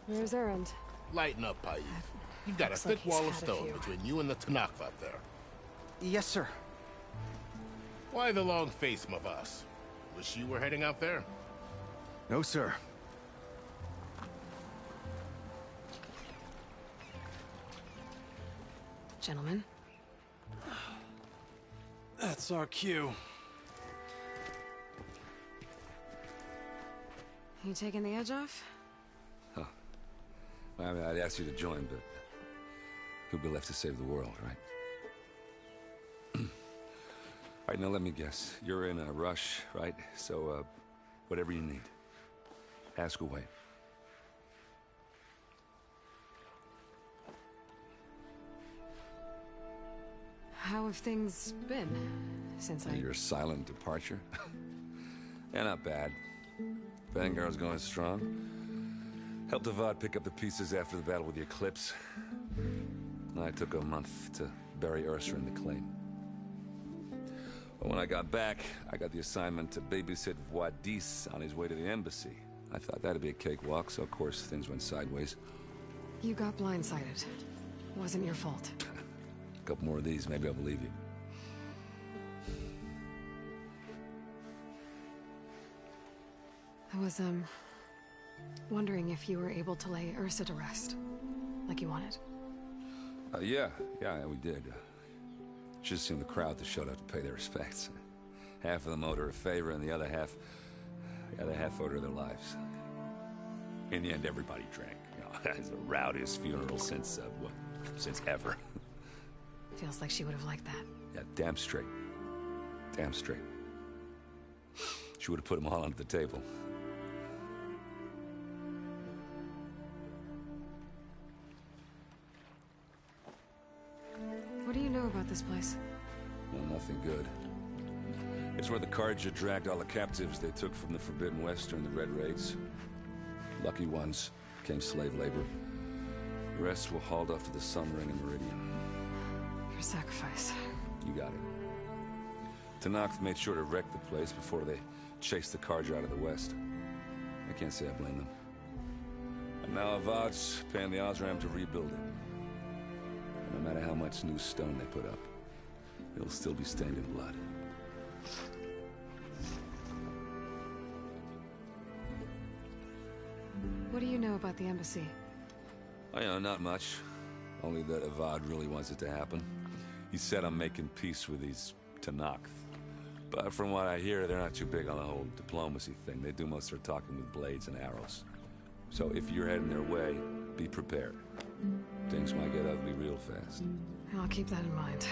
Where's Erend? Lighten up, Paid. You've got a Looks like thick he's wall of had a stone few. between you and the Tanakh out there. Yes, sir. Why the long face, Mavas? Wish you were heading out there? No, sir. Gentlemen, That's our cue. you taking the edge off? I mean, I'd ask you to join, but who'll be left to save the world, right? All right, now let me guess. You're in a rush, right? So, whatever you need, ask away. How have things been since Your silent departure? Yeah, not bad. Vanguard's going strong. Helped Avad pick up the pieces after the battle with the Eclipse. I took a month to bury Ursa in the claim. But when I got back, I got the assignment to babysit Voidis on his way to the embassy. I thought that'd be a cakewalk, so of course things went sideways. You got blindsided. Wasn't your fault. A couple more of these, maybe I'll believe you. I was, wondering if you were able to lay Ursa to rest, like you wanted. Yeah, we did. Just seemed the crowd that showed up to pay their respects. Half of them owed her a favor, and the other half owed her their lives. In the end, everybody drank. You know, it's the rowdiest funeral since ever. Feels like she would have liked that. Yeah, damn straight. Damn straight. She would have put them all onto the table. What do you know about this place? Well, nothing good. It's where the Carja dragged all the captives they took from the Forbidden West during the Red Raids. Lucky ones became slave labor. The rest were hauled off to the Sun Ring and Meridian. Your sacrifice. You got it. Tanakh made sure to wreck the place before they chased the Carja out of the West. I can't say I blame them. And now Avad's paying the Osram to rebuild it. And no matter how much new stone they put up, it'll still be stained in blood. What do you know about the embassy? Oh, yeah, not much. Only that Avad really wants it to happen. He said I'm making peace with these Tanakh. But from what I hear, they're not too big on the whole diplomacy thing. They do most of their talking with blades and arrows. So if you're heading their way, be prepared. Things might get ugly real fast. I'll keep that in mind.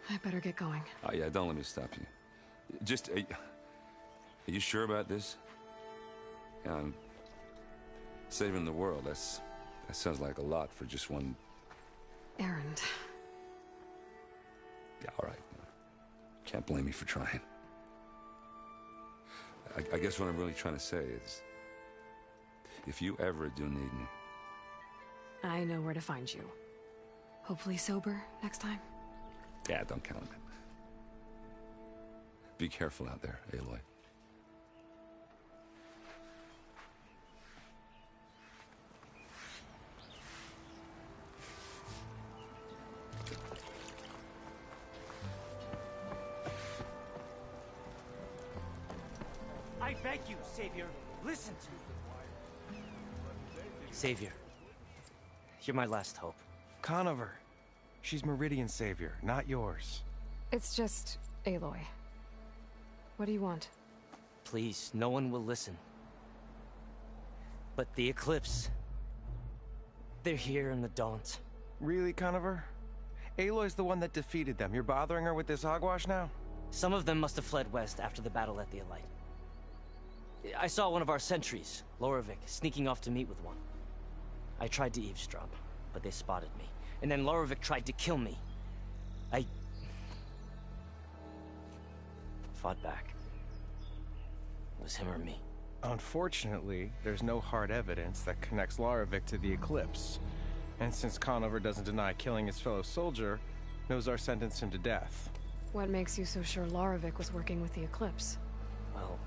I better get going. Oh, yeah, don't let me stop you. Just, are you sure about this? Yeah, I'm saving the world. That sounds like a lot for just one... Erend. Yeah, all right. Can't blame me for trying. I guess what I'm really trying to say is, if you ever do need me... I know where to find you. Hopefully sober next time. Yeah, don't count on it. Be careful out there, Aloy. I beg you, Savior, listen to me. Savior, you're my last hope. Conover. She's Meridian's savior, not yours. It's just Aloy. What do you want? Please, no one will listen. But the Eclipse... they're here in the Daunt. Really, Conover? Aloy's the one that defeated them. You're bothering her with this hogwash now? Some of them must have fled west after the battle at the Elite. I saw one of our sentries, Loravik, sneaking off to meet with one. I tried to eavesdrop, but they spotted me. And then Loravik tried to kill me. I... fought back. It was him or me. Unfortunately, there's no hard evidence that connects Loravik to the Eclipse. And since Conover doesn't deny killing his fellow soldier, Nozar sentenced him to death. What makes you so sure Larovic was working with the Eclipse? Well,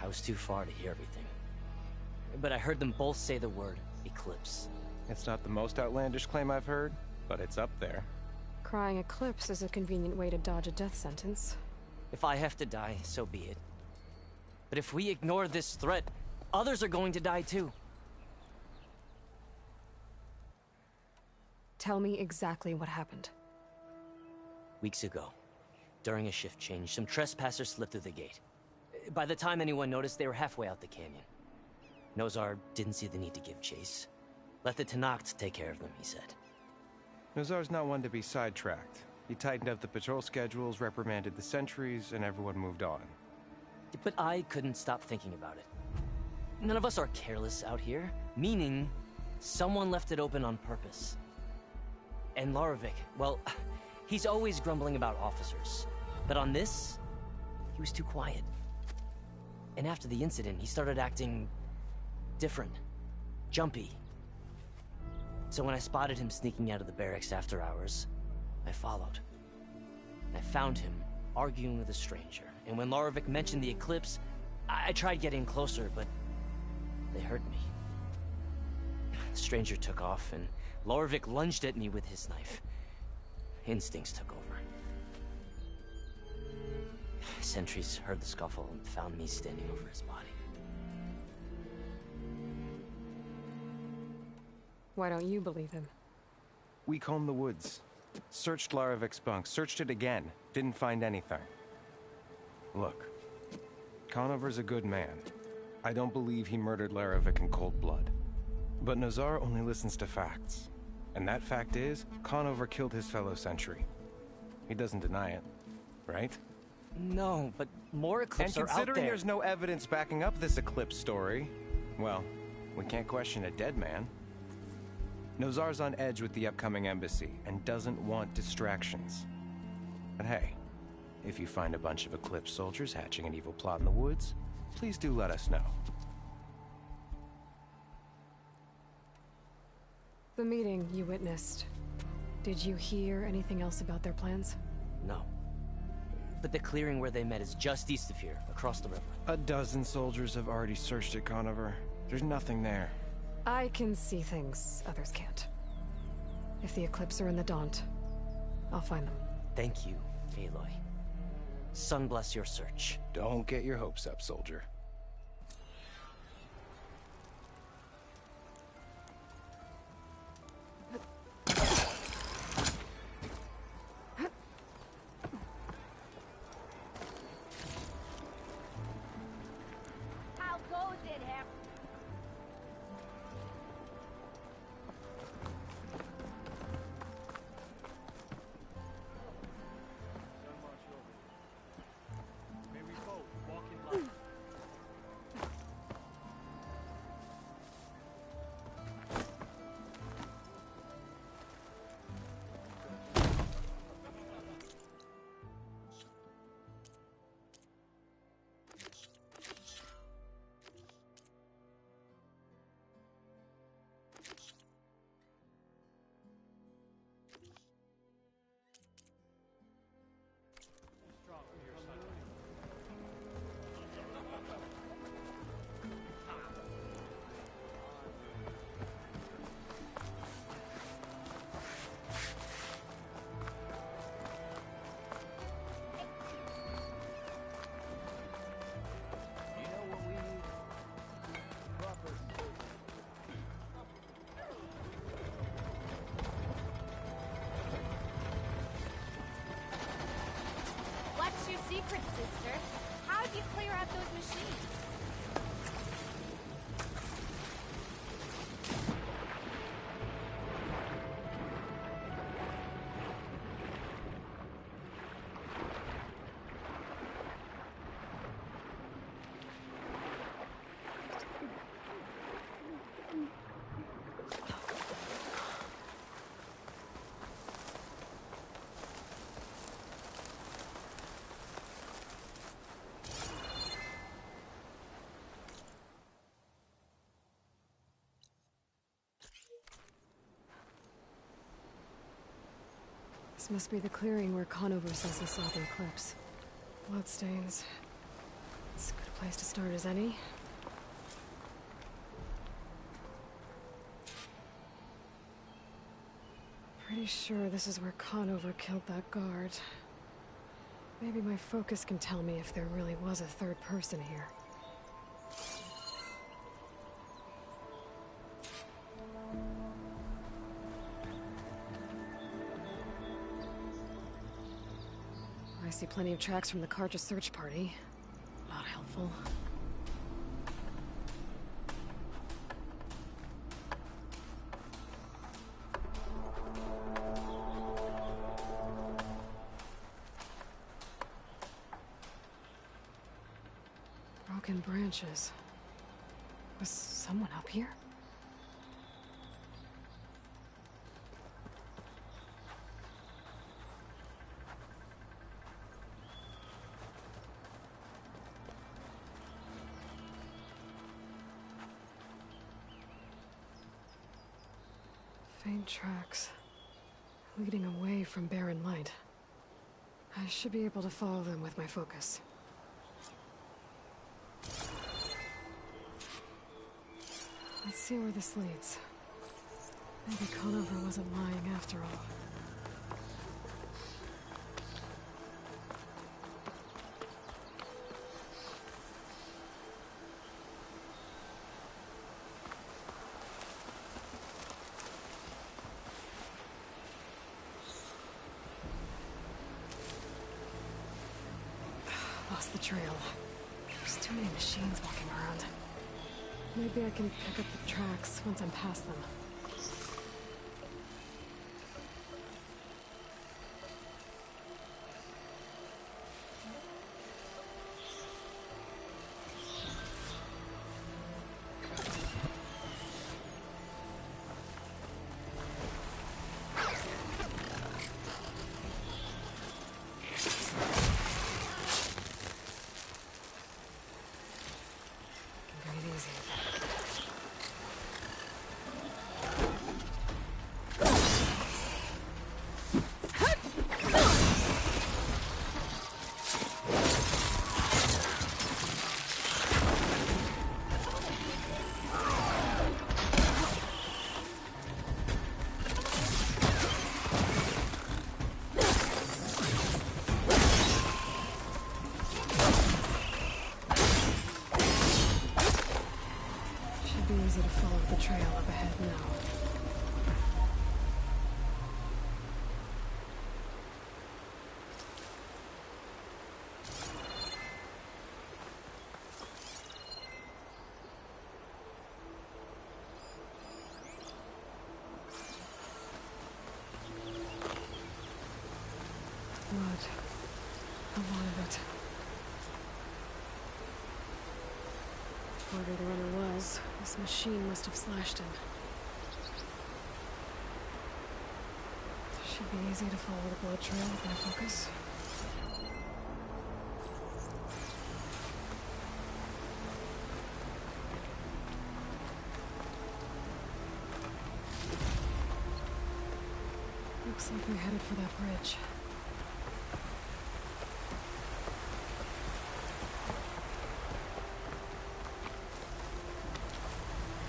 I was too far to hear everything. But I heard them both say the word Eclipse. It's not the most outlandish claim I've heard, but it's up there. Crying Eclipse is a convenient way to dodge a death sentence. If I have to die, so be it. But if we ignore this threat, others are going to die too. Tell me exactly what happened. Weeks ago, during a shift change, some trespassers slipped through the gate. By the time anyone noticed, they were halfway out the canyon. Nozar didn't see the need to give chase. Let the Tenakth take care of them, he said. Nozar's not one to be sidetracked. He tightened up the patrol schedules, reprimanded the sentries, and everyone moved on. But I couldn't stop thinking about it. None of us are careless out here, meaning someone left it open on purpose. And Larovic, well, he's always grumbling about officers. But on this, he was too quiet. And after the incident, he started acting different, jumpy. So when I spotted him sneaking out of the barracks after hours, I followed. I found him arguing with a stranger. And when Larovic mentioned the Eclipse, I tried getting closer, but they heard me. The stranger took off, and Larovic lunged at me with his knife. Instincts took over. Sentries heard the scuffle and found me standing over his body. Why don't you believe him? We combed the woods. Searched Larovic's bunk, searched it again. Didn't find anything. Look, Conover's a good man. I don't believe he murdered Larovic in cold blood. But Nozar only listens to facts. And that fact is, Conover killed his fellow sentry. He doesn't deny it, right? No, but more Eclipse And are out considering there. there's no evidence backing up this Eclipse story, well, we can't question a dead man. Nozar's on edge with the upcoming embassy and doesn't want distractions. But hey, if you find a bunch of Eclipse soldiers hatching an evil plot in the woods, please do let us know. The meeting you witnessed. Did you hear anything else about their plans? No. But the clearing where they met is just east of here, across the river. A dozen soldiers have already searched it, Conover. There's nothing there. I can see things others can't. If the Eclipse are in the Daunt, I'll find them. Thank you, Aloy. Sun bless your search. Don't get your hopes up, soldier. How goes it, Harry? What's your secret, sister? How'd you clear out those machines? This must be the clearing where Conover says he saw the eclipse. Bloodstains. It's a good place to start as any. Pretty sure this is where Conover killed that guard. Maybe my focus can tell me if there really was a third person here. I see plenty of tracks from the Carja search party. Not helpful. Broken branches. Was someone up here? Faint tracks, leading away from Barren Light. I should be able to follow them with my focus. Let's see where this leads. Maybe Conover wasn't lying after all. Lost the trail. There's too many machines walking around. Maybe I can pick up the tracks once I'm past them. Breathe easy. Easy to follow the trail up ahead now. Blood. A lot of it. Whoever the runner was, this machine must have slashed him. Should be easy to follow the blood trail with my focus. Looks like we're headed for that bridge.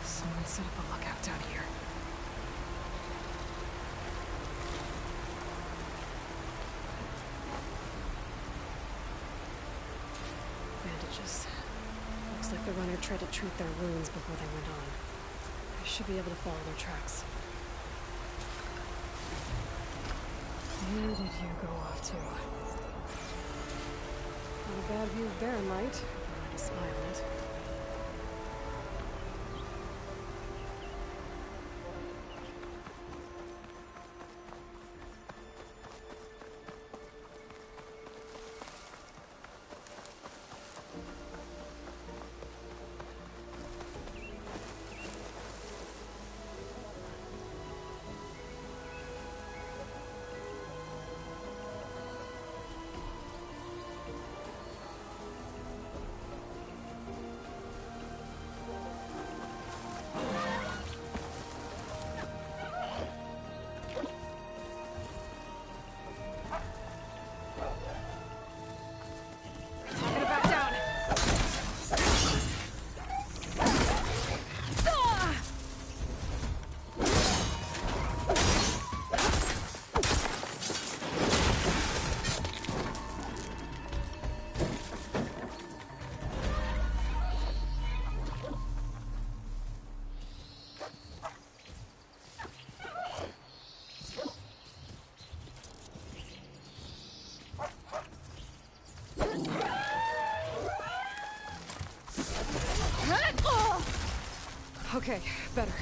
Someone set up a lookout down here. Bandages. Looks like the runner tried to treat their wounds before they went on. I should be able to follow their tracks. Where did you go off to? Not a bad view of Barren Light, if you want to spy on it. Okay, better.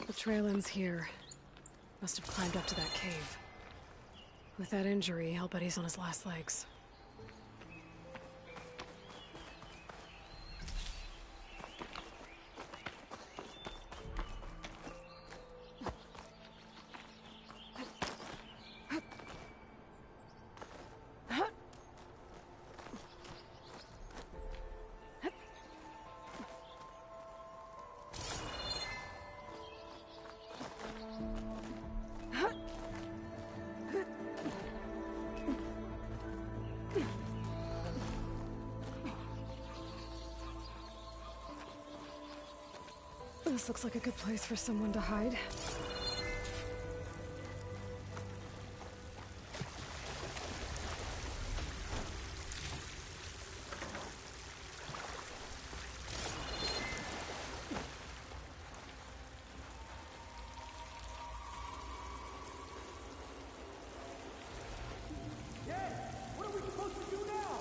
The trail ends here. Must have climbed up to that cave. With that injury, I'll bet he's on his last legs. This looks like a good place for someone to hide. What are we supposed to do now?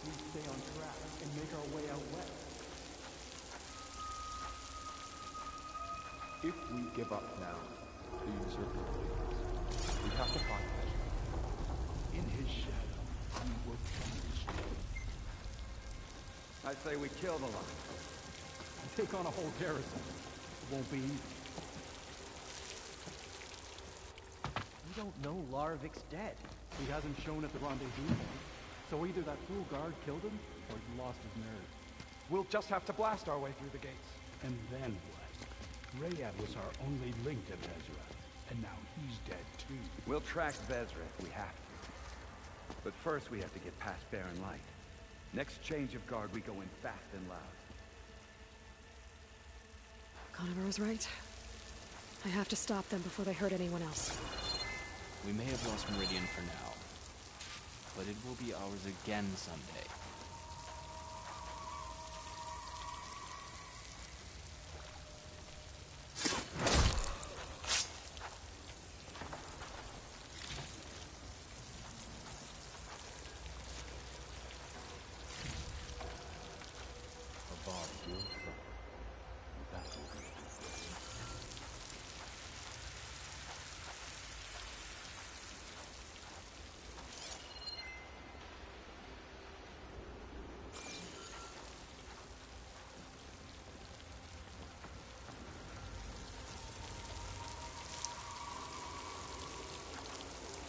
We stay on track and make our way out west. If we give up now, the usurper wins. We have to find him. In his shadow, we will punish him. I say we kill the lion. And take on a whole garrison. It won't be easy. We don't know Laravic's dead. He hasn't shown at the rendezvous point. So either that fool guard killed him, or he lost his nerve. We'll just have to blast our way through the gates. And then what? Rayad was our only link to Vezra, and now he's dead too. We'll track Vezra if we have to. But first we have to get past Barren Light. Next change of guard, we go in fast and loud. Conover was right. I have to stop them before they hurt anyone else. We may have lost Meridian for now, but it will be ours again someday.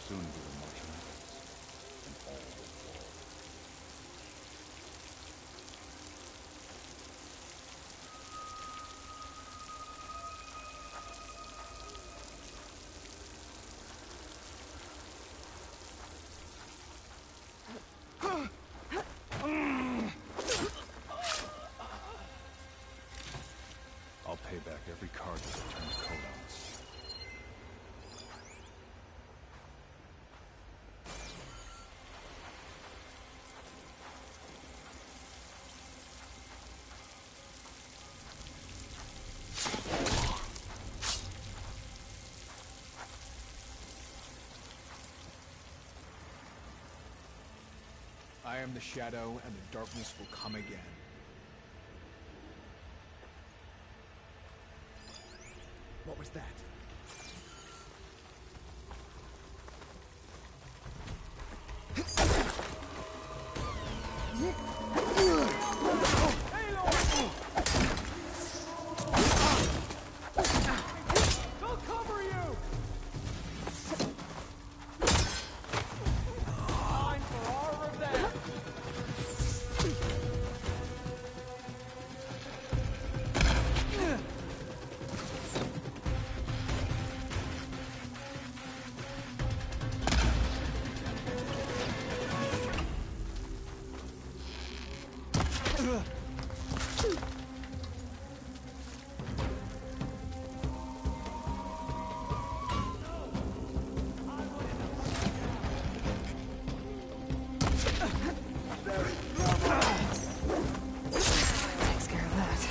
Soon we will march on and all will fall. I'll pay back every card that returned code on us. I am the Shadow, and the darkness will come again. What was that? They'll cover you! Time for our revenge! Takes care of that.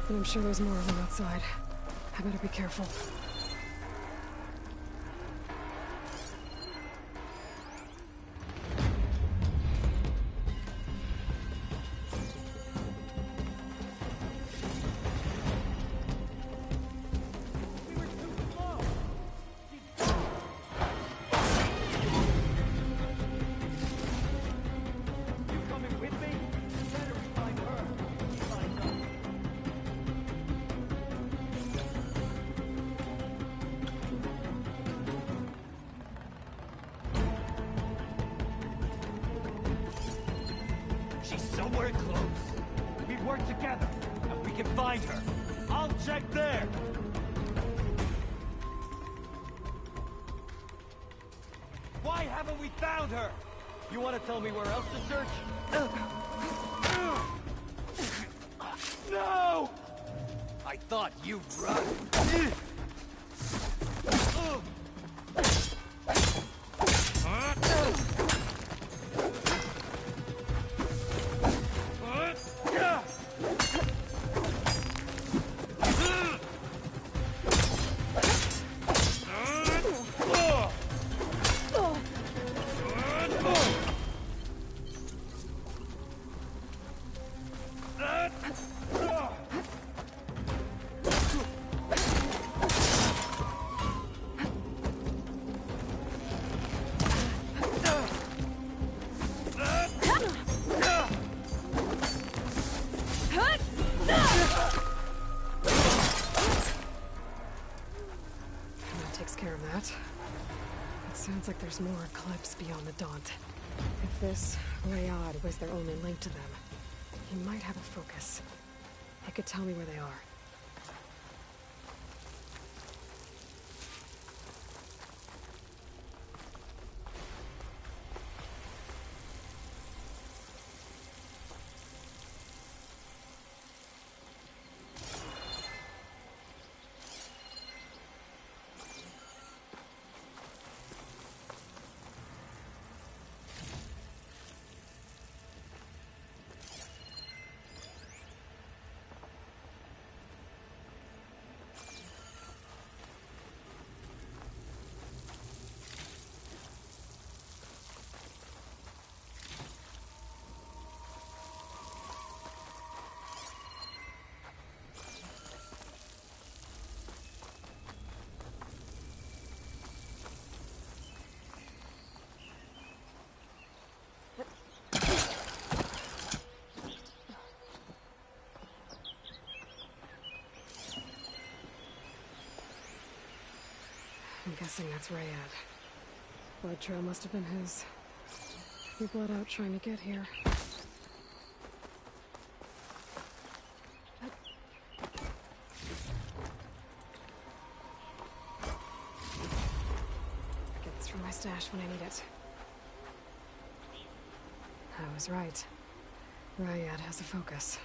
But I'm sure there's more of them outside. I better be careful. She's somewhere close. We work together, and we can find her. I'll check there. Why haven't we found her? You want to tell me where else to search? No! I thought you'd run. Takes care of that. It sounds like there's more Eclipse beyond the Daunt. If this Rayad was their only link to them, he might have a focus. He could tell me where they are. I'm guessing that's Rayad. Blood trail must have been his. He bled out trying to get here. Get this from my stash when I need it. I was right. Rayad has a focus.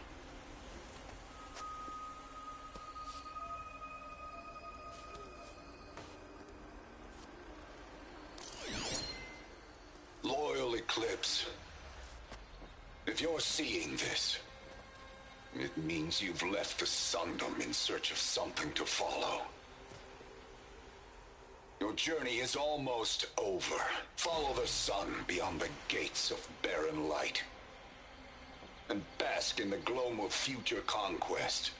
Loyal Eclipse. If you're seeing this, it means you've left the Sundom in search of something to follow. Your journey is almost over. Follow the sun beyond the gates of barren light, and bask in the gloam of future conquest.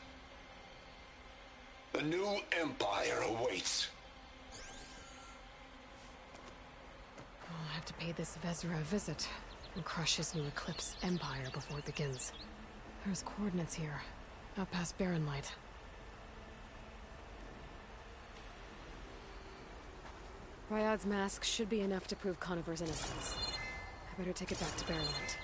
The new empire awaits. I'll have to pay this Vezra a visit and crush his new Eclipse empire before it begins. There's coordinates here, out past Barren Light. Ryad's mask should be enough to prove Conover's innocence. I better take it back to Barren Light.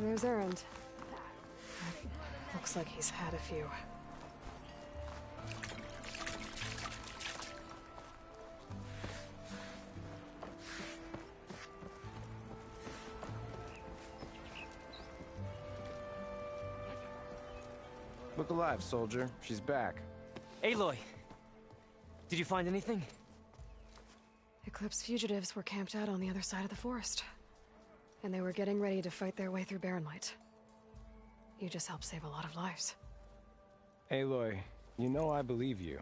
there's Erend. Looks like he's had a few. Look alive, soldier. She's back. Aloy! Did you find anything? Eclipse fugitives were camped out on the other side of the forest. And they were getting ready to fight their way through Barren Light. You just helped save a lot of lives. Aloy, you know I believe you.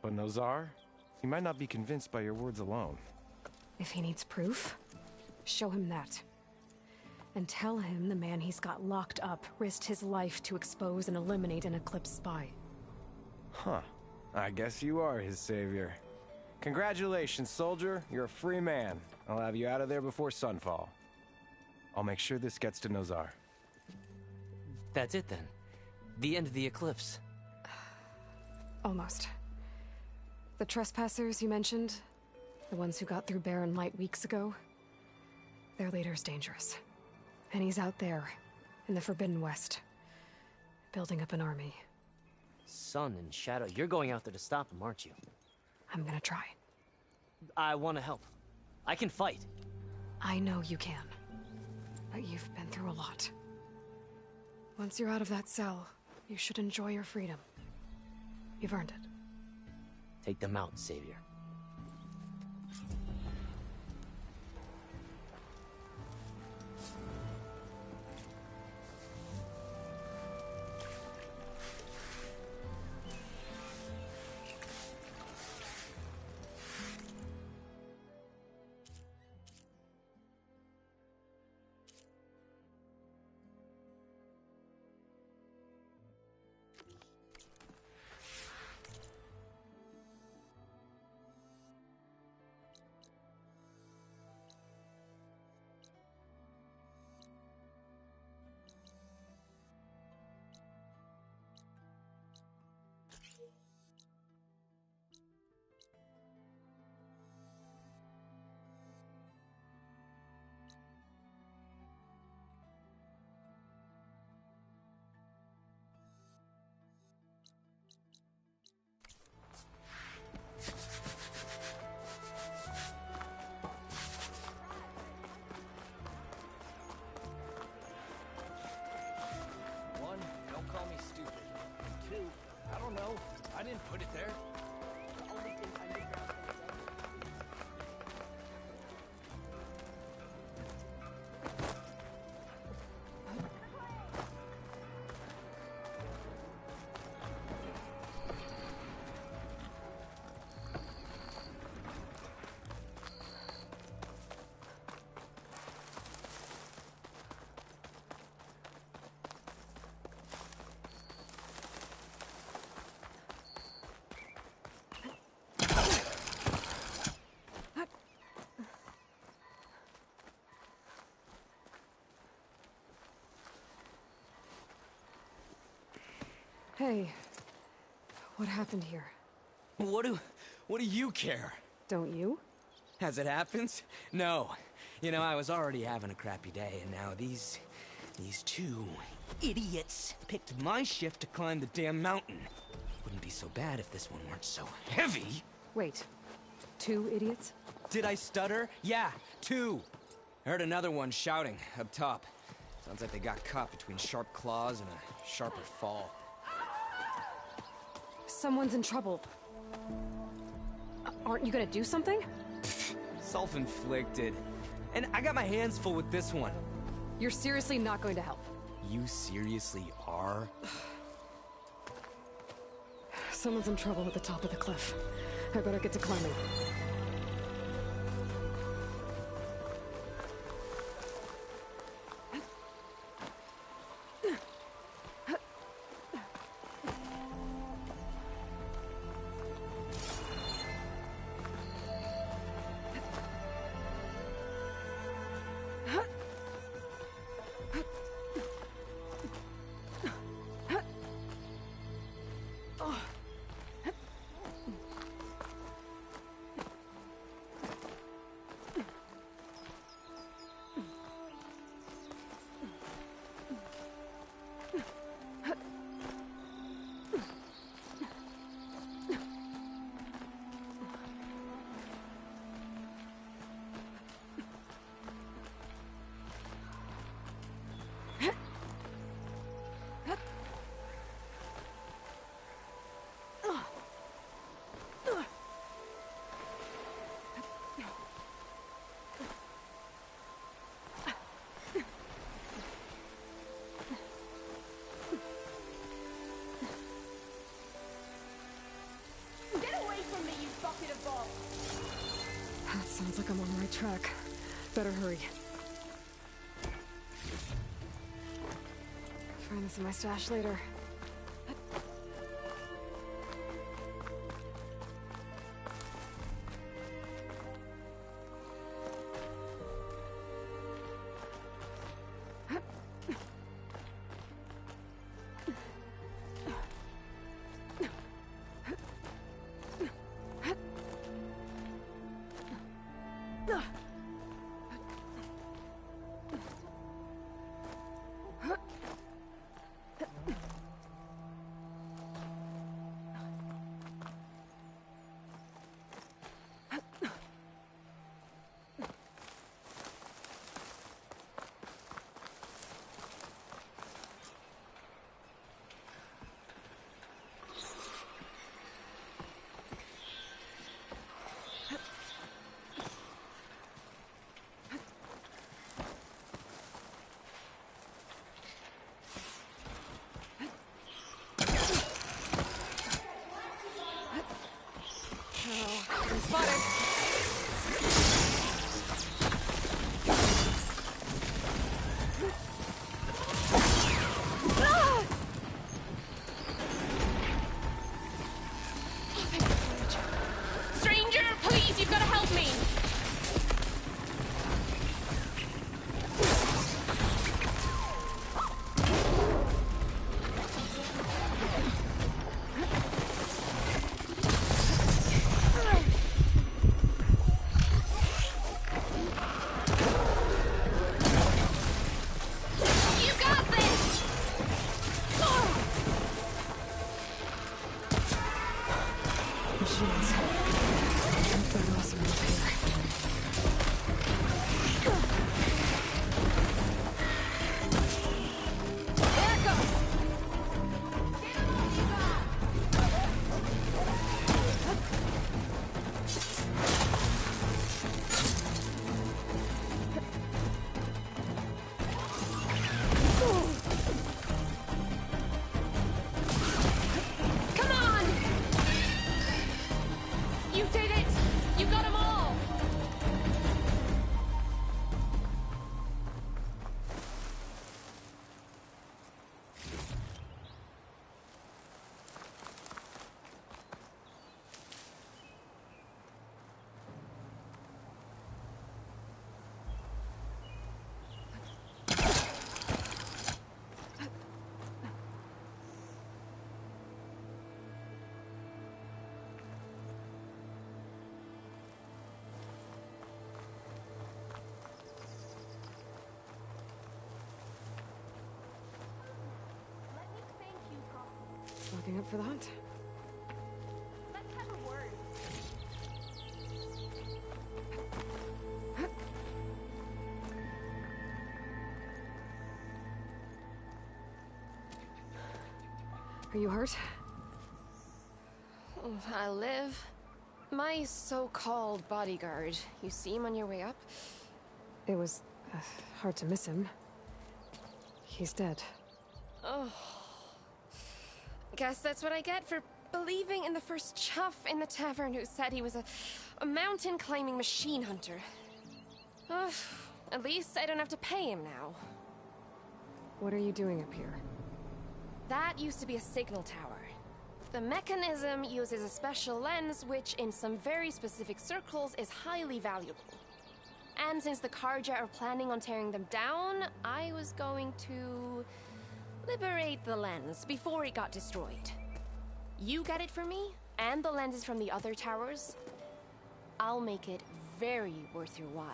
But Nozar? He might not be convinced by your words alone. If he needs proof, show him that. And tell him the man he's got locked up risked his life to expose and eliminate an Eclipse spy. Huh. I guess you are his savior. Congratulations, soldier. You're a free man. I'll have you out of there before sunfall. I'll make sure this gets to Nozar. That's it then. The end of the Eclipse. Almost. The trespassers you mentioned, the ones who got through Barren Light weeks ago, their leader's dangerous. And he's out there, in the Forbidden West, building up an army. Sun and Shadow, you're going out there to stop him, aren't you? I'm gonna try. I want to help. I can fight. I know you can. But you've been through a lot. Once you're out of that cell, you should enjoy your freedom. You've earned it. Take them out, Savior. I didn't put it there. The only thing underground from the dead. Hey, what happened here? What do you care? Don't you? As it happens? No. You know, I was already having a crappy day, and now these two idiots picked my shift to climb the damn mountain. Wouldn't be so bad if this one weren't so heavy. Wait, 2 idiots? Did I stutter? Yeah, 2. I heard another one shouting up top. Sounds like they got caught between sharp claws and a sharper fall. Someone's in trouble. Aren't you gonna do something? Self-inflicted. And I got my hands full with this one. You're seriously not going to help? You seriously are? Someone's in trouble at the top of the cliff. I better get to climbing. That sounds like I'm on the right track. Better hurry. Find this in my stash later. Stranger, please, you've got to help me! You got this! Machines. They're awesome up here. There it goes! Come on! You did it! You got them all! Looking up for the hunt. Let's have a word. Are you hurt? I live. My so-called bodyguard. You see him on your way up? It was hard to miss him. He's dead. Oh. Guess that's what I get for believing in the first chuff in the tavern who said he was a mountain climbing machine hunter. Ugh. At least I don't have to pay him now. What are you doing up here? That used to be a signal tower. The mechanism uses a special lens which, in some very specific circles, is highly valuable. And since the Carja are planning on tearing them down, I was going to liberate the lens before it got destroyed. You get it for me, and the lenses from the other towers. I'll make it very worth your while.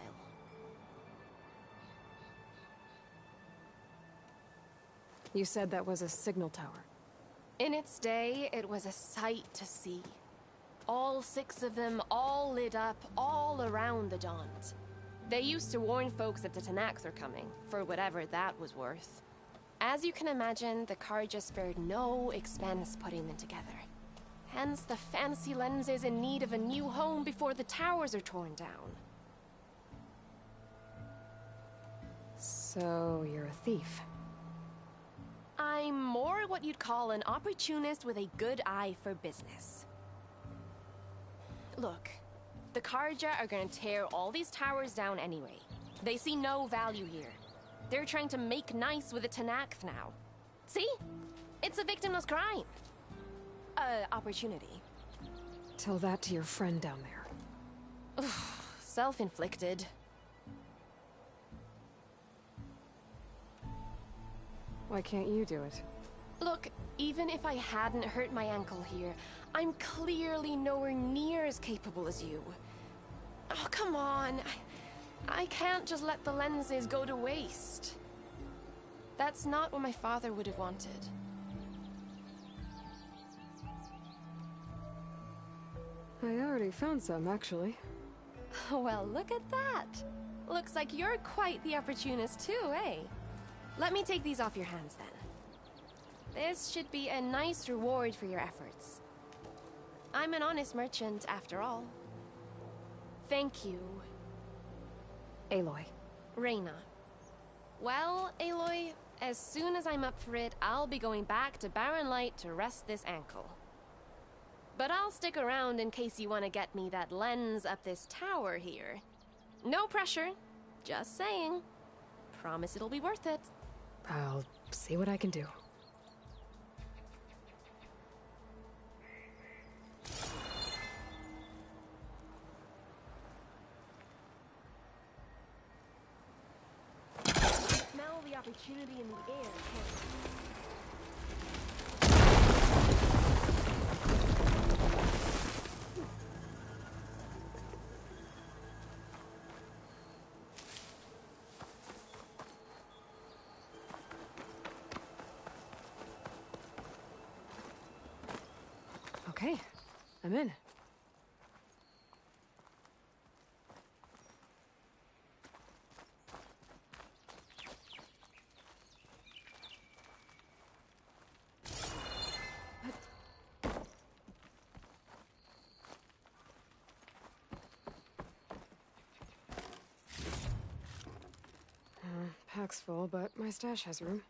You said that was a signal tower. In its day, it was a sight to see. All 6 of them, all lit up, all around the Daunt. They used to warn folks that the Tanax are coming, for whatever that was worth. As you can imagine, the Carja spared no expense putting them together. Hence the fancy lenses in need of a new home before the towers are torn down. So, you're a thief. I'm more what you'd call an opportunist with a good eye for business. Look, the Karja are gonna tear all these towers down anyway. They see no value here. They're trying to make nice with the Tenakth now. See? It's a victimless crime. Opportunity. Tell that to your friend down there. Self-inflicted. Why can't you do it? Look, even if I hadn't hurt my ankle here, I'm clearly nowhere near as capable as you. Oh, come on. I can't just let the lenses go to waste. That's not what my father would have wanted. I already found some, actually. Well, look at that. Looks like you're quite the opportunist too, eh? Let me take these off your hands then. This should be a nice reward for your efforts. I'm an honest merchant, after all. Thank you. Aloy. Reyna. Well, Aloy, as soon as I'm up for it, I'll be going back to Barren Light to rest this ankle. But I'll stick around in case you want to get me that lens up this tower here. No pressure. Just saying. Promise it'll be worth it. I'll see what I can do. Smell the opportunity in the air, can't you? Okay, I'm in. Pack's full, but my stash has room.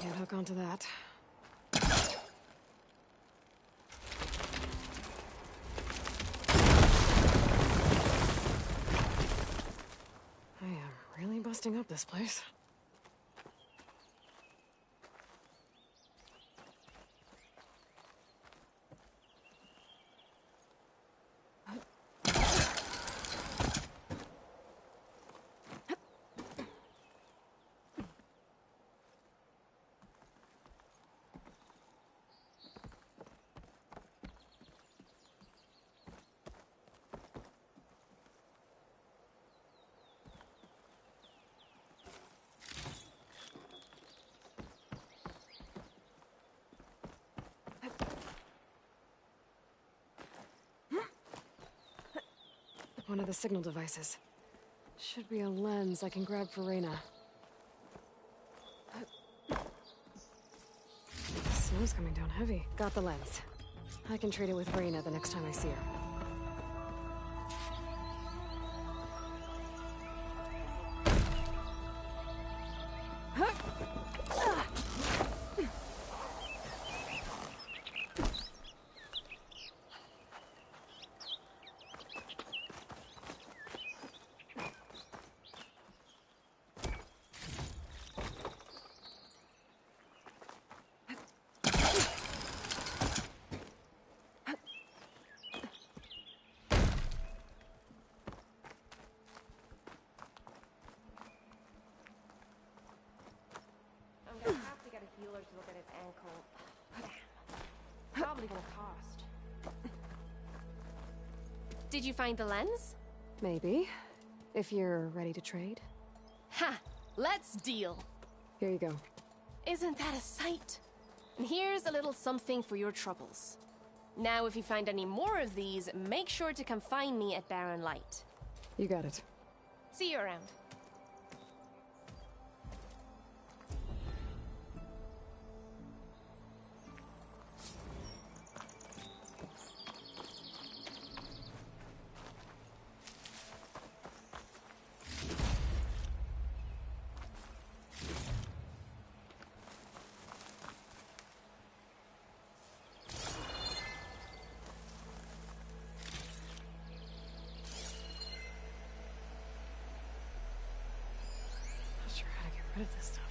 Can't hook onto that. I am really busting up this place. One of the signal devices. Should be a lens I can grab for Reyna. Snow's coming down heavy. Got the lens. I can trade it with Reyna the next time I see her. I'm gonna have to get a healer to look at his ankle. Probably gonna cost. Did you find the lens? Maybe. If you're ready to trade. Ha! Let's deal. Here you go. Isn't that a sight? And here's a little something for your troubles. Now, if you find any more of these, make sure to come find me at Barren Light. You got it. See you around. Rid of this stuff.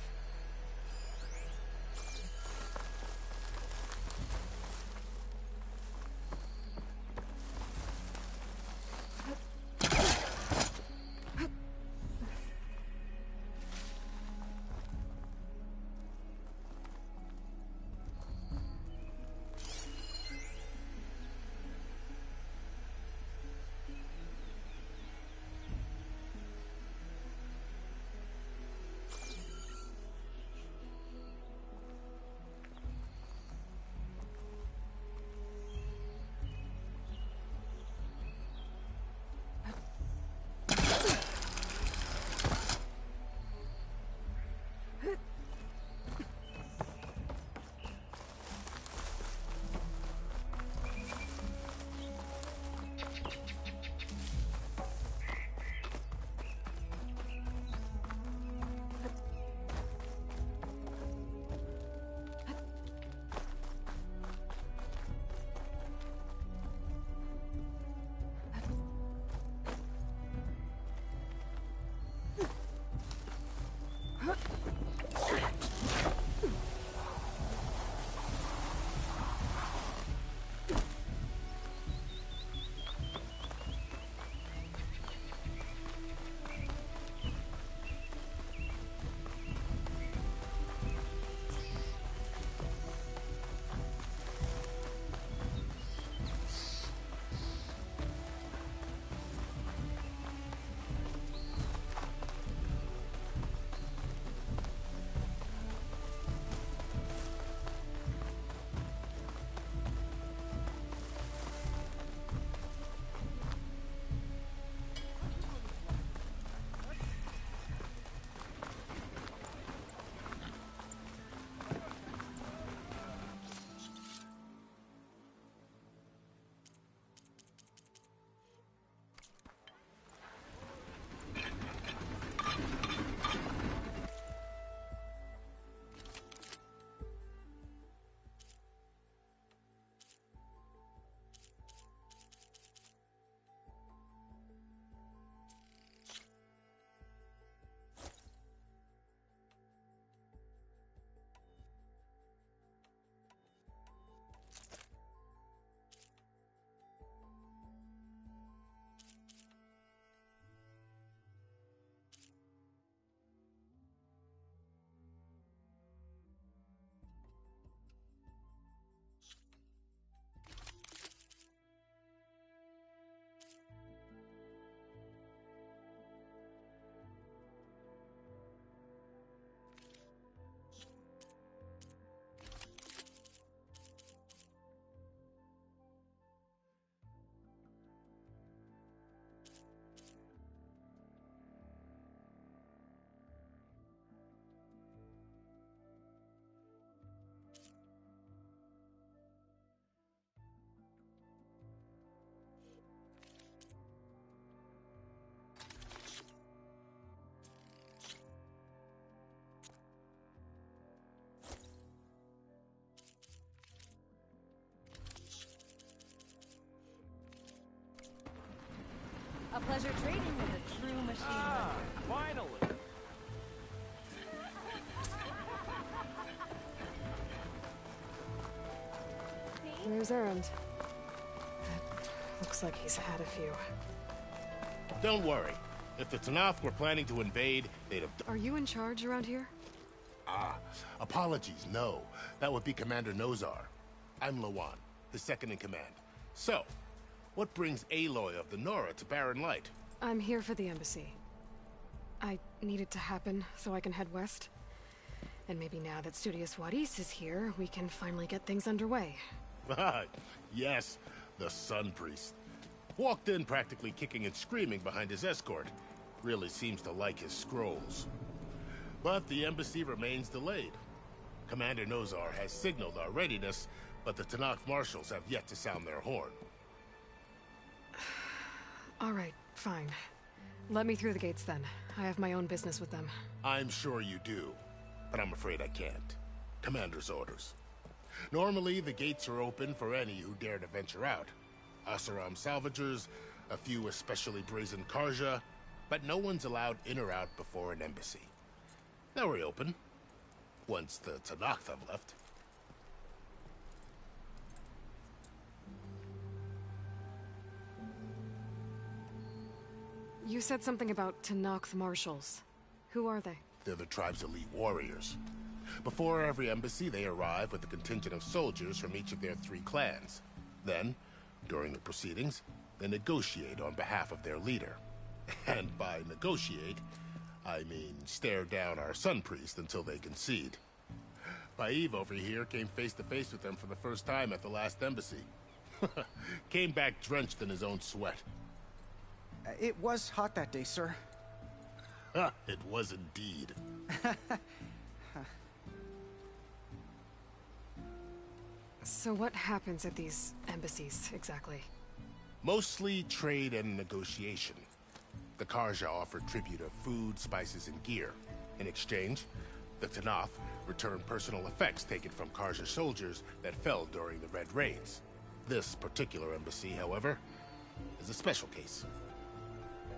A pleasure trading with a true machine. Finally! There's Erend. Looks like he's had a few. Don't worry. If the Tenakth were planning to invade, they'd have... Are you in charge around here? Apologies, no. That would be Commander Nozar. I'm Lawan, the second in command. So, what brings Aloy of the Nora to Barren Light? I'm here for the embassy. I need it to happen so I can head west. And maybe now that Studious Wadis is here, we can finally get things underway. Yes, the Sun Priest. Walked in practically kicking and screaming behind his escort. Really seems to like his scrolls. But the embassy remains delayed. Commander Nozar has signaled our readiness, but the Tenakth marshals have yet to sound their horn. All right, fine. Let me through the gates then. I have my own business with them. I'm sure you do, but I'm afraid I can't. Commander's orders. Normally, the gates are open for any who dare to venture out. Asaram salvagers, a few especially brazen Karja, but no one's allowed in or out before an embassy. They'll reopen, once the Tenakth have left. You said something about Tenakth marshals. Who are they? They're the tribe's elite warriors. Before every embassy, they arrive with a contingent of soldiers from each of their 3 clans. Then, during the proceedings, they negotiate on behalf of their leader. And by negotiate, I mean stare down our Sun Priest until they concede. Baive over here came face to face with them for the first time at the last embassy. Came back drenched in his own sweat. It was hot that day, sir. It was indeed. So what happens at these embassies, exactly? Mostly trade and negotiation. The Karja offered tribute of food, spices, and gear. In exchange, the Tenakth returned personal effects taken from Karja soldiers that fell during the Red Raids. This particular embassy, however, is a special case.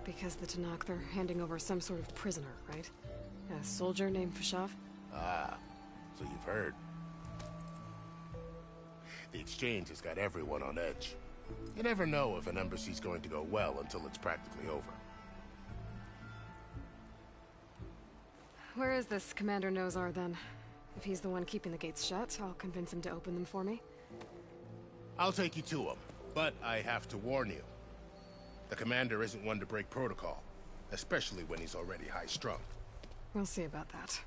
Because the Tenakth are handing over some sort of prisoner, right? A soldier named Fashav? Ah, so you've heard. The exchange has got everyone on edge. You never know if an embassy's going to go well until it's practically over. Where is this Commander Nozar, then? If he's the one keeping the gates shut, I'll convince him to open them for me. I'll take you to him, but I have to warn you. The commander isn't one to break protocol, especially when he's already high-strung. We'll see about that.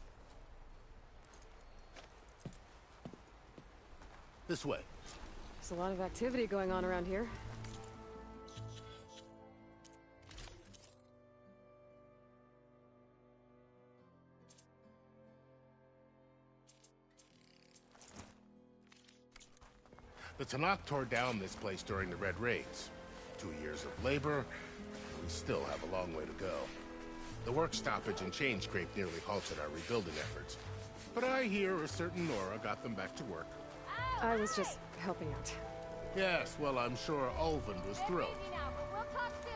This way. There's a lot of activity going on around here. The Tenakth tore down this place during the Red Raids. 2 years of labor, we still have a long way to go. The work stoppage and chain scrape nearly halted our rebuilding efforts. But I hear a certain Nora got them back to work. I was just helping out. Yes, well, I'm sure Ulvund was thrilled. We'll talk soon.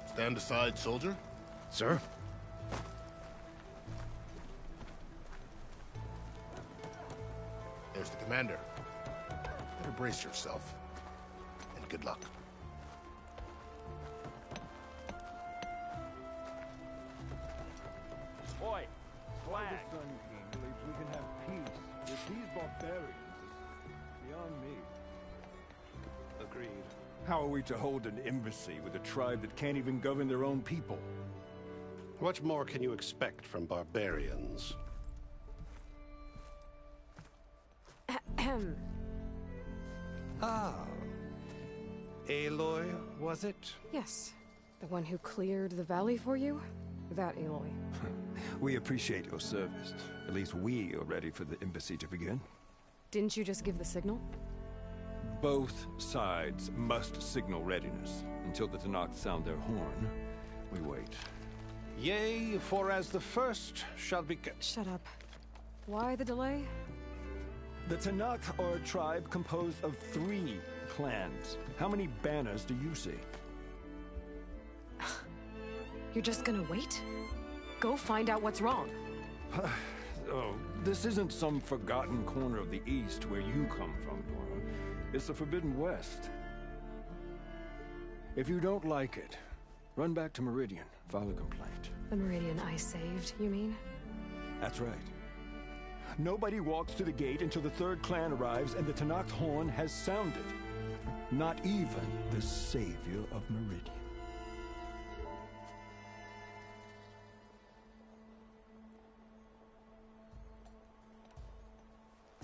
Stand aside, soldier. Sir? There's the commander. Better brace yourself. And good luck. Boy, Why the Sun King believes we can have peace with these barbarians is beyond me. Agreed. How are we to hold an embassy with a tribe that can't even govern their own people? What more can you expect from barbarians? Ah. Aloy, was it? Yes. The one who cleared the valley for you? That Aloy. We appreciate your service. At least we are ready for the embassy to begin. Didn't you just give the signal? Both sides must signal readiness. Until the Tenakth sound their horn, we wait. Yea, for as the first shall be... Shut up. Why the delay? The Tenakth are a tribe composed of 3 clans. How many banners do you see? You're just gonna wait? Go find out what's wrong. Oh, this isn't some forgotten corner of the East where you come from, Nora. It's the Forbidden West. If you don't like it, run back to Meridian, file a complaint. The Meridian I saved, you mean? That's right. Nobody walks to the gate until the third clan arrives and the Tenakth horn has sounded. Not even the savior of Meridian.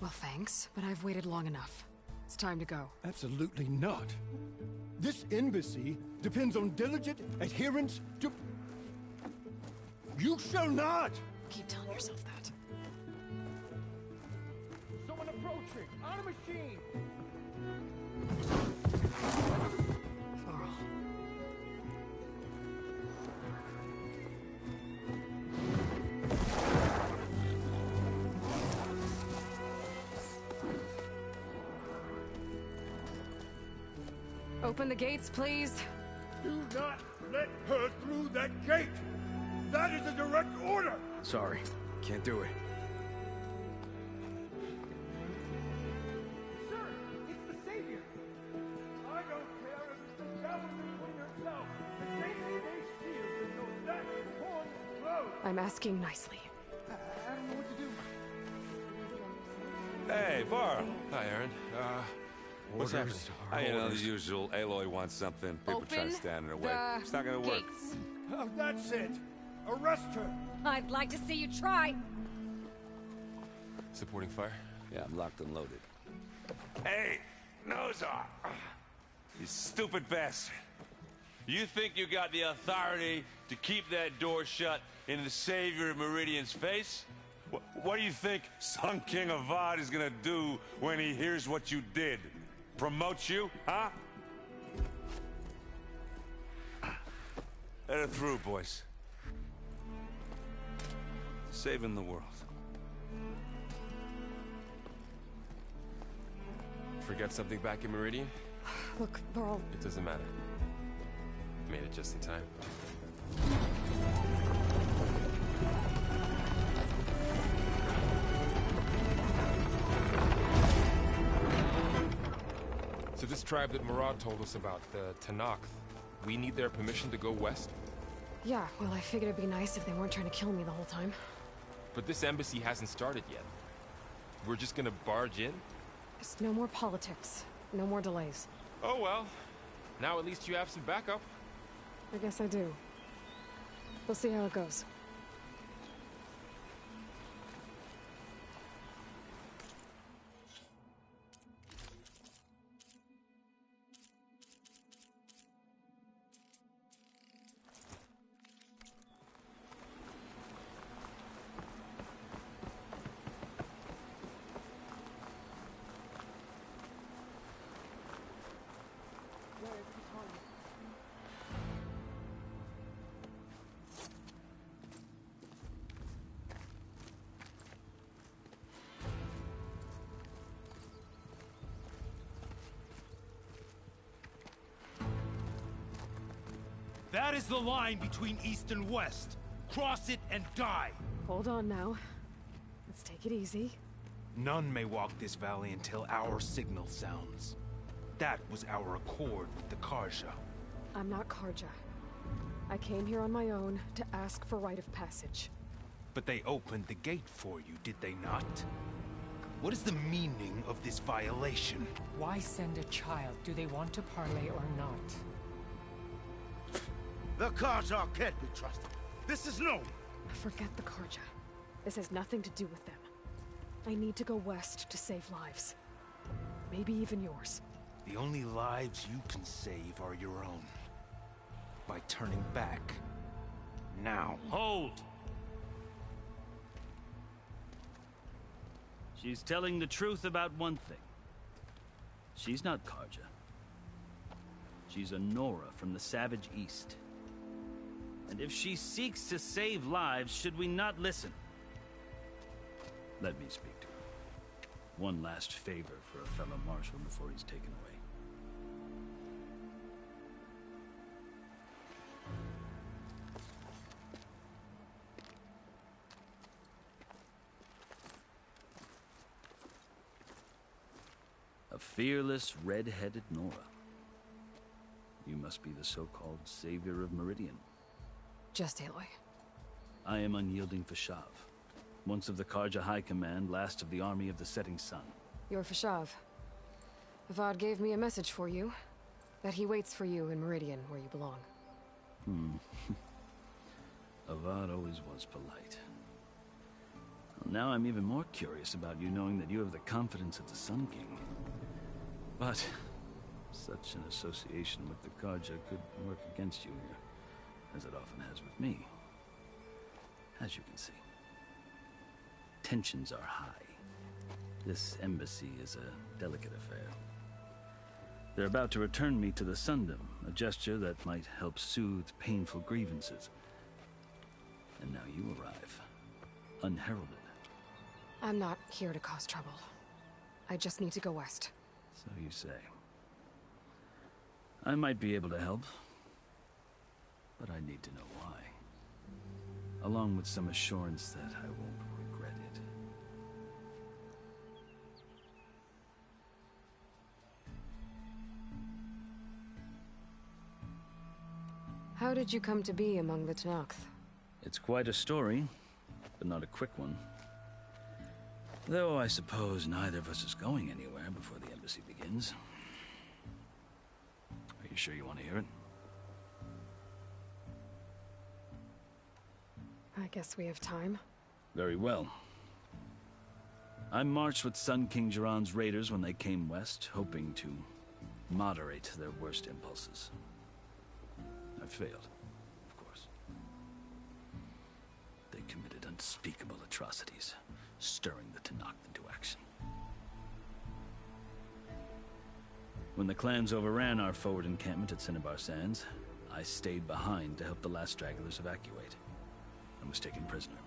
Well, thanks, but I've waited long enough. It's time to go. Absolutely not. This embassy depends on diligent adherence to... You shall not! Keep telling yourself that. Someone approaching! On a machine! Varl. Open the gates, please. Do not let her through that gate! That is a direct order! Sorry, can't do it. Sir, it's the Savior! I don't care if it's the challenge between yourself. The day they shield until that horn blows. I'm asking nicely. I don't know what to do. Hey, Varl. Hi, Aaron. What's happening? You know, the usual. Aloy wants something. People try to stand in her way. It's not gonna work. Gates. Oh, that's it! Arrest her! I'd like to see you try. Supporting fire? Yeah, I'm locked and loaded. Hey, Nozar! You stupid bastard. You think you got the authority to keep that door shut in the Savior of Meridian's face? What do you think Sun King Avad is gonna do when he hears what you did? Promote you, huh? Let her through, boys. Saving the world. Forget something back in Meridian? Look, Varl. It doesn't matter. Made it just in time. So this tribe that Murad told us about, the Tenakth, we need their permission to go west? Yeah, well, I figured it'd be nice if they weren't trying to kill me the whole time. But this embassy hasn't started yet. We're just gonna barge in? Just no more politics. No more delays. Oh well. Now at least you have some backup. I guess I do. We'll see how it goes. That is the line between East and West. Cross it and die. Hold on now. Let's take it easy. None may walk this valley until our signal sounds. That was our accord with the Karja. I'm not Karja. I came here on my own to ask for rite of passage. But they opened the gate for you, did they not? What is the meaning of this violation? Why send a child? Do they want to parley or not? The Karja can't be trusted. This is known. Forget the Karja. This has nothing to do with them. I need to go west to save lives. Maybe even yours. The only lives you can save are your own. By turning back. Now. Hold! She's telling the truth about one thing. She's not Karja. She's a Nora from the Savage East. And if she seeks to save lives, should we not listen? Let me speak to her. One last favor for a fellow marshal before he's taken away. A fearless, red-headed Nora. You must be the so-called savior of Meridian. Just Aloy. I am Unyielding Fashav, once of the Karja High Command, last of the army of the Setting Sun. You're Fashav. Avad gave me a message for you. That he waits for you in Meridian, where you belong. Avad always was polite. Well, now I'm even more curious about you knowing that you have the confidence of the Sun King. But such an association with the Karja could work against you here, as it often has with me. As you can see, tensions are high. This embassy is a delicate affair. They're about to return me to the Sundom, a gesture that might help soothe painful grievances. And now you arrive, unheralded. I'm not here to cause trouble. I just need to go west. So you say. I might be able to help, but I need to know why. Along with some assurance that I won't regret it. How did you come to be among the Tenakth? It's quite a story, but not a quick one. Though I suppose neither of us is going anywhere before the embassy begins. Are you sure you want to hear it? I guess we have time. Very well. I marched with Sun King Jiran's raiders when they came west, hoping to moderate their worst impulses. I failed, of course. They committed unspeakable atrocities, stirring the Tenakth into action. When the clans overran our forward encampment at Cinnabar Sands, I stayed behind to help the last stragglers evacuate, and was taken prisoner.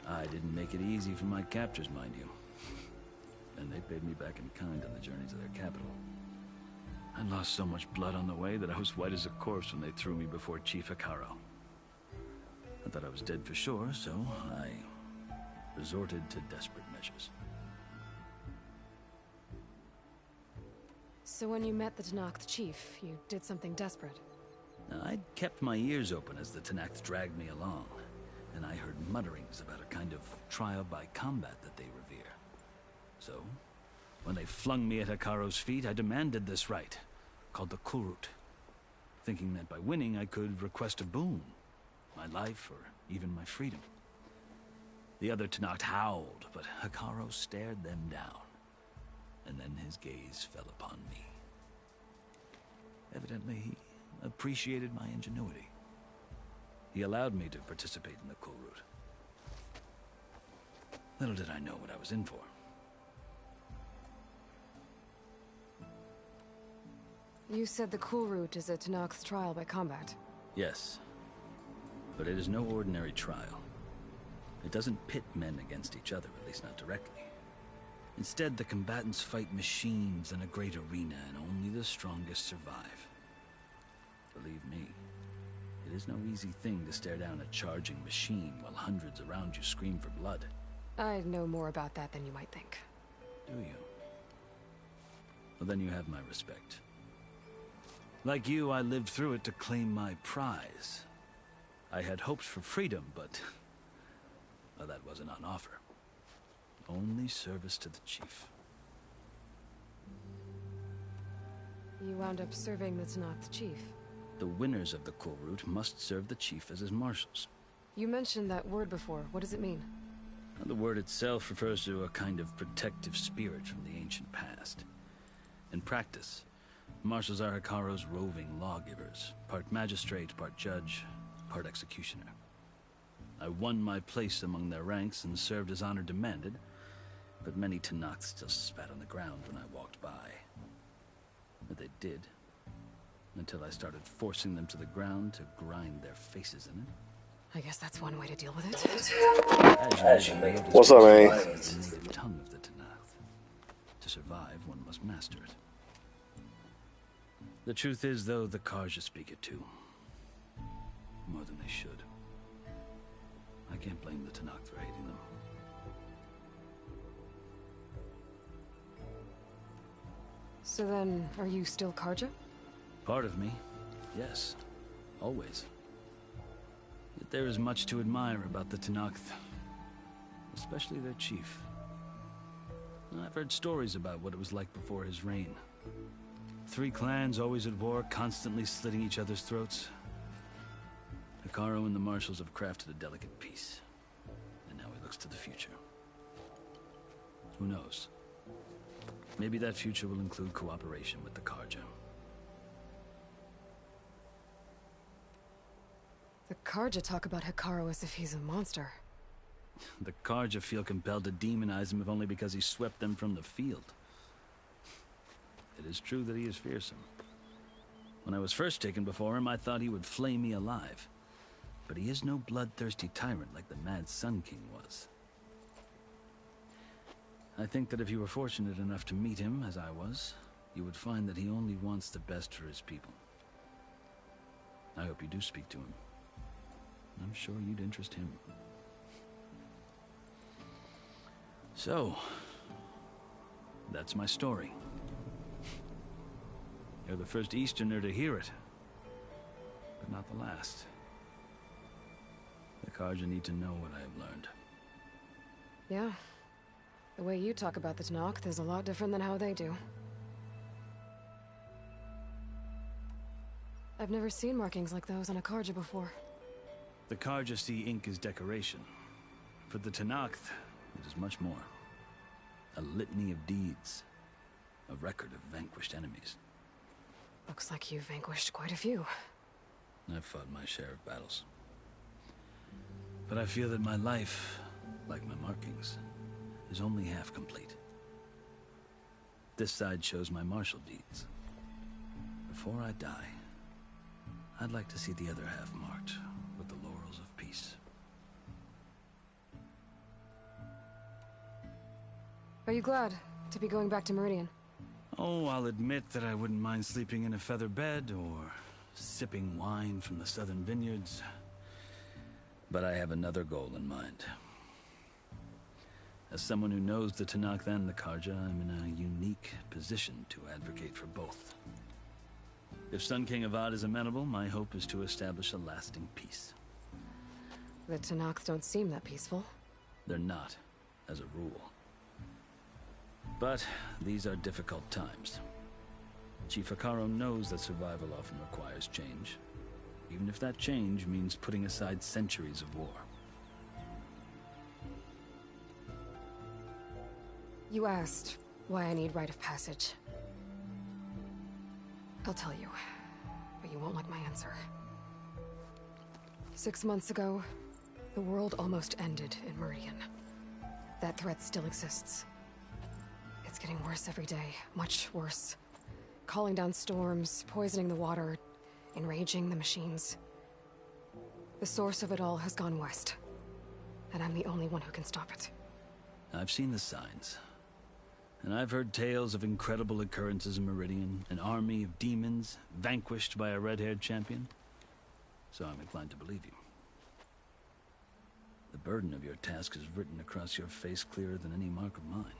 I didn't make it easy for my captors, mind you. And they paid me back in kind on the journey to their capital. I lost so much blood on the way that I was white as a corpse when they threw me before Chief Hekarro. I thought I was dead for sure, so I resorted to desperate measures. So when you met the Tenakth chief, you did something desperate? I'd kept my ears open as the Tenakth dragged me along, and I heard mutterings about a kind of trial by combat that they revere. So, when they flung me at Hekarro's feet, I demanded this right, called the Kulrut, thinking that by winning I could request a boon, my life or even my freedom. The other Tenakth howled, but Hekarro stared them down, and then his gaze fell upon me. Evidently, he appreciated my ingenuity. He allowed me to participate in the Kulrut. Little did I know what I was in for. You said the Kulrut is a Tenakth trial by combat. Yes, but it is no ordinary trial. It doesn't pit men against each other, at least not directly. Instead, the combatants fight machines in a great arena, and only the strongest survive. Believe me, it is no easy thing to stare down a charging machine while hundreds around you scream for blood. I know more about that than you might think. Do you? Well, then you have my respect. Like you, I lived through it to claim my prize. I had hopes for freedom, but well, that wasn't on offer. Only service to the chief. You wound up serving the Tenakth chief. The winners of the Kulrut must serve the chief as his marshals. You mentioned that word before. What does it mean? The word itself refers to a kind of protective spirit from the ancient past. In practice, marshals are Hekarro's roving lawgivers, part magistrate, part judge, part executioner. I won my place among their ranks and served as honor demanded, but many Tenakth still spat on the ground when I walked by. But they did, until I started forcing them to the ground to grind their faces in it. I guess that's one way to deal with it. What's up, man? The native tongue of the Tenakth. To survive, one must master it. The truth is, though, the Karja speak it too. More than they should. I can't blame the Tenakth for hating them. So then, are you still Karja? Part of me, yes. Always. Yet there is much to admire about the Tenakth. Especially their chief. I've heard stories about what it was like before his reign. 3 clans always at war, constantly slitting each other's throats. Hekarro and the Marshals have crafted a delicate peace. And now he looks to the future. Who knows? Maybe that future will include cooperation with the Carja. The Carja talk about Hekarro as if he's a monster. The Carja feel compelled to demonize him if only because he swept them from the field. It is true that he is fearsome. When I was first taken before him, I thought he would flay me alive. But he is no bloodthirsty tyrant like the Mad Sun King was. I think that if you were fortunate enough to meet him, as I was, you would find that he only wants the best for his people. I hope you do speak to him. I'm sure you'd interest him. So, that's my story. You're the first Easterner to hear it, but not the last. The Carja need to know what I have learned. Yeah. The way you talk about the Tenakth is a lot different than how they do. I've never seen markings like those on a Carja before. The Carja see ink as decoration. For the Tenakth, it is much more. A litany of deeds. A record of vanquished enemies. Looks like you've vanquished quite a few. I've fought my share of battles. But I feel that my life, like my markings, is only half complete. This side shows my martial deeds. Before I die, I'd like to see the other half marked with the laurels of peace. Are you glad to be going back to Meridian? Oh, I'll admit that I wouldn't mind sleeping in a feather bed or sipping wine from the southern vineyards. But I have another goal in mind. As someone who knows the Tenakth and the Carja, I'm in a unique position to advocate for both. If Sun King Avad is amenable, my hope is to establish a lasting peace. The Tenakth don't seem that peaceful. They're not, as a rule. But these are difficult times. Chief Hekarro knows that survival often requires change, even if that change means putting aside centuries of war. You asked why I need rite of passage. I'll tell you, but you won't like my answer. 6 months ago, the world almost ended in Meridian. That threat still exists. It's getting worse every day, much worse. Calling down storms, poisoning the water, enraging the machines. The source of it all has gone west, and I'm the only one who can stop it. I've seen the signs. And I've heard tales of incredible occurrences in Meridian, an army of demons vanquished by a red-haired champion. So I'm inclined to believe you. The burden of your task is written across your face clearer than any mark of mine.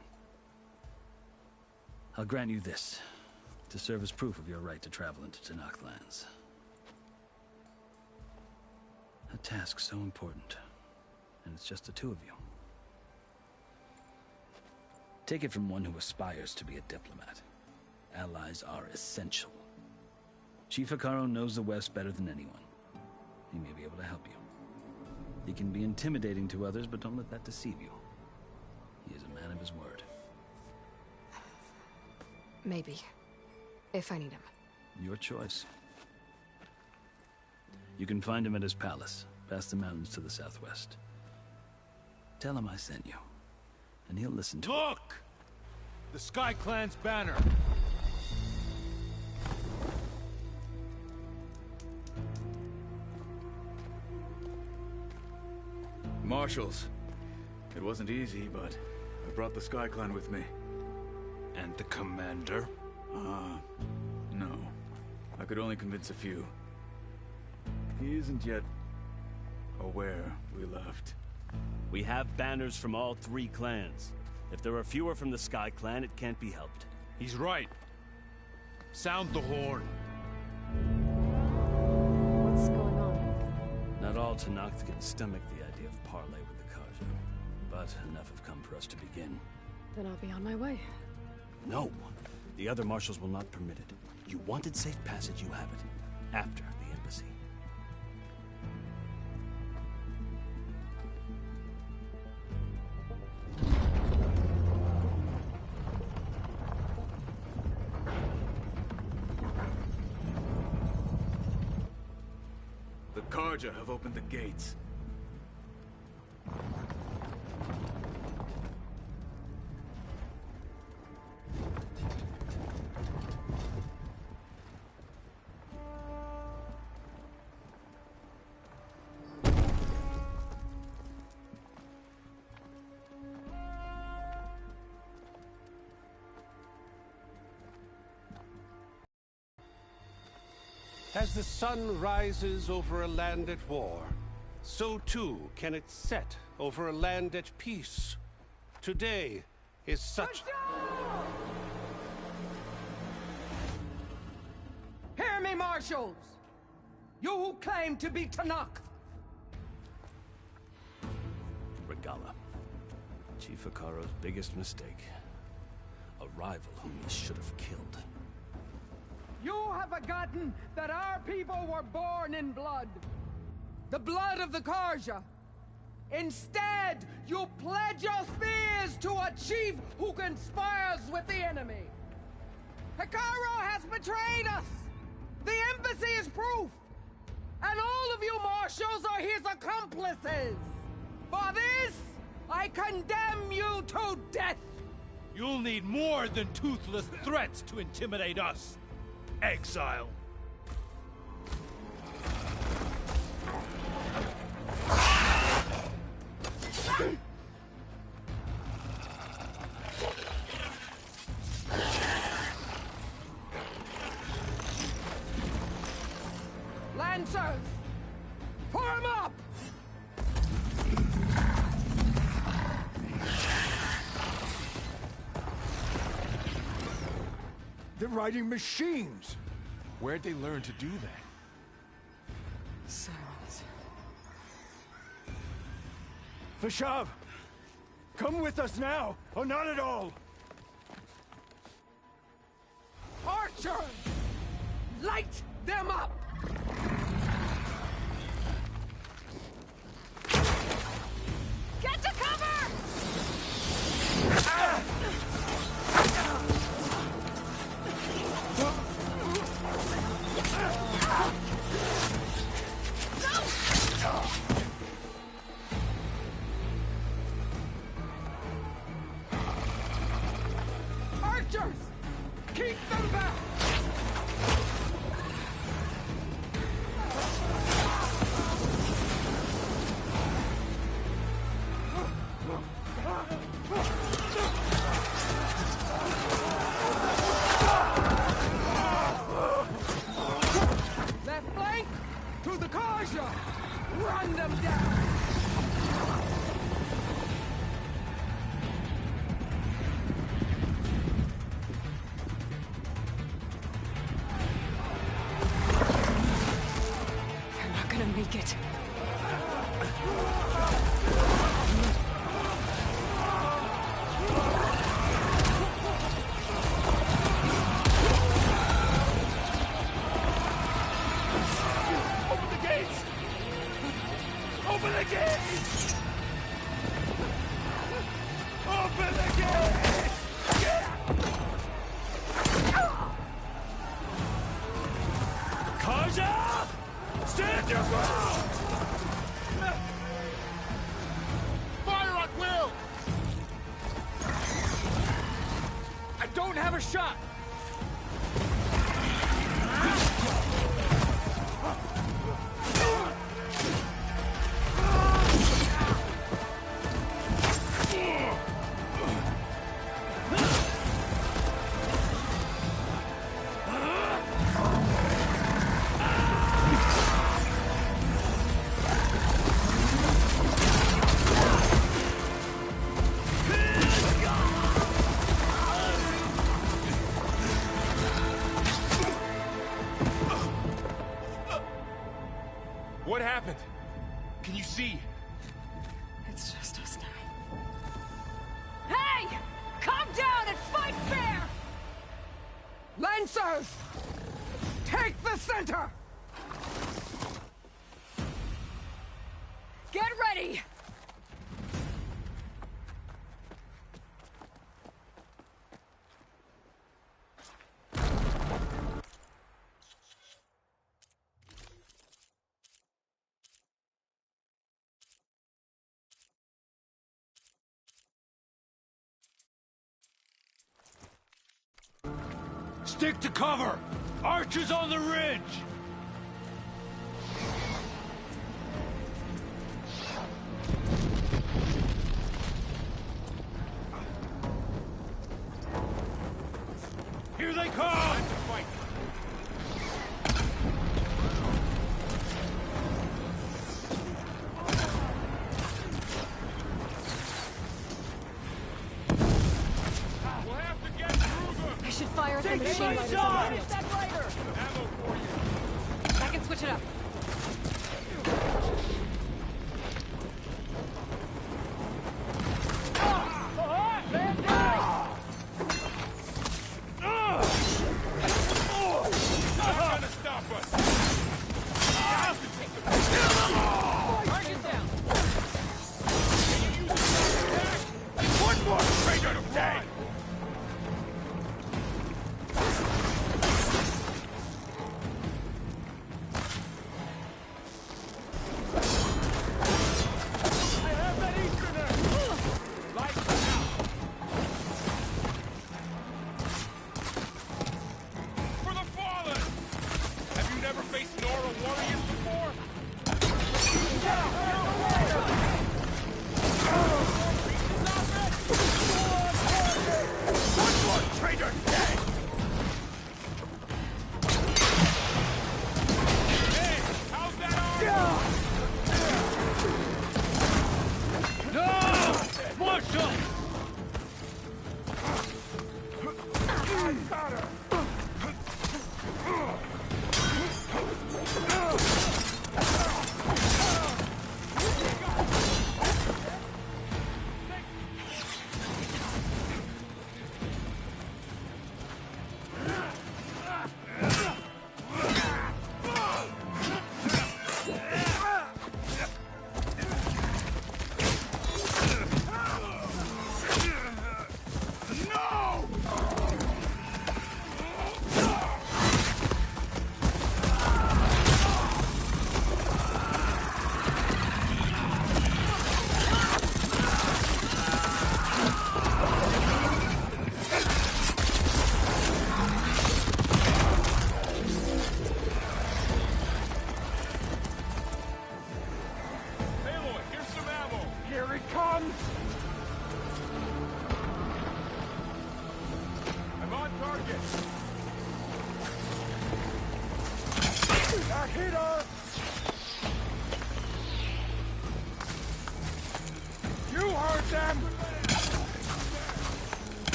I'll grant you this, to serve as proof of your right to travel into Tenakth lands. A task so important, and it's just the two of you. Take it from one who aspires to be a diplomat. Allies are essential. Chief Hekarro knows the West better than anyone. He may be able to help you. He can be intimidating to others, but don't let that deceive you. He is a man of his word. Maybe. If I need him. Your choice. You can find him at his palace, past the mountains to the southwest. Tell him I sent you, and he'll listen to Look! The Sky Clan's banner! Marshals. It wasn't easy, but I brought the Sky Clan with me. And the commander? No. I could only convince a few. He isn't yet aware we left. We have banners from all 3 clans. If there are fewer from the Sky Clan, it can't be helped. He's right. Sound the horn. Not all Tenakth can stomach the idea of parley with the Carja, but enough have come for us to begin. Then I'll be on my way. No! The other marshals will not permit it. You wanted safe passage, you have it. After the embassy. The Carja have opened the gates. As the sun rises over a land at war, so too can it set over a land at peace. Today is such... Hear me, marshals! You who claim to be Tenakth! Regalla. Chief Hekarro's biggest mistake. A rival whom he should have killed. You have forgotten that our people were born in blood. The blood of the Carja. Instead, you pledge your spears to a chief who conspires with the enemy. Hekarro has betrayed us. The embassy is proof. And all of you marshals are his accomplices. For this, I condemn you to death. You'll need more than toothless threats to intimidate us. Exile. Lancers, form up! They're riding machines! Where'd they learn to do that? Silence. Vashav! Come with us now, or not at all! Archers! Light them up! Get to cover! Archers! Keep them back! Left flank! To the Carja! Run them down! They're not gonna make it. Open the gates! Open the gates! Open the gates! Carja! Stand your ground! Fire at will! I don't have a shot! Lancers! Take the center! Get ready! Stick to cover! Archers on the ridge! Here they come! I should fire at the machine lighters on the field. I can switch it up. One more traitor today!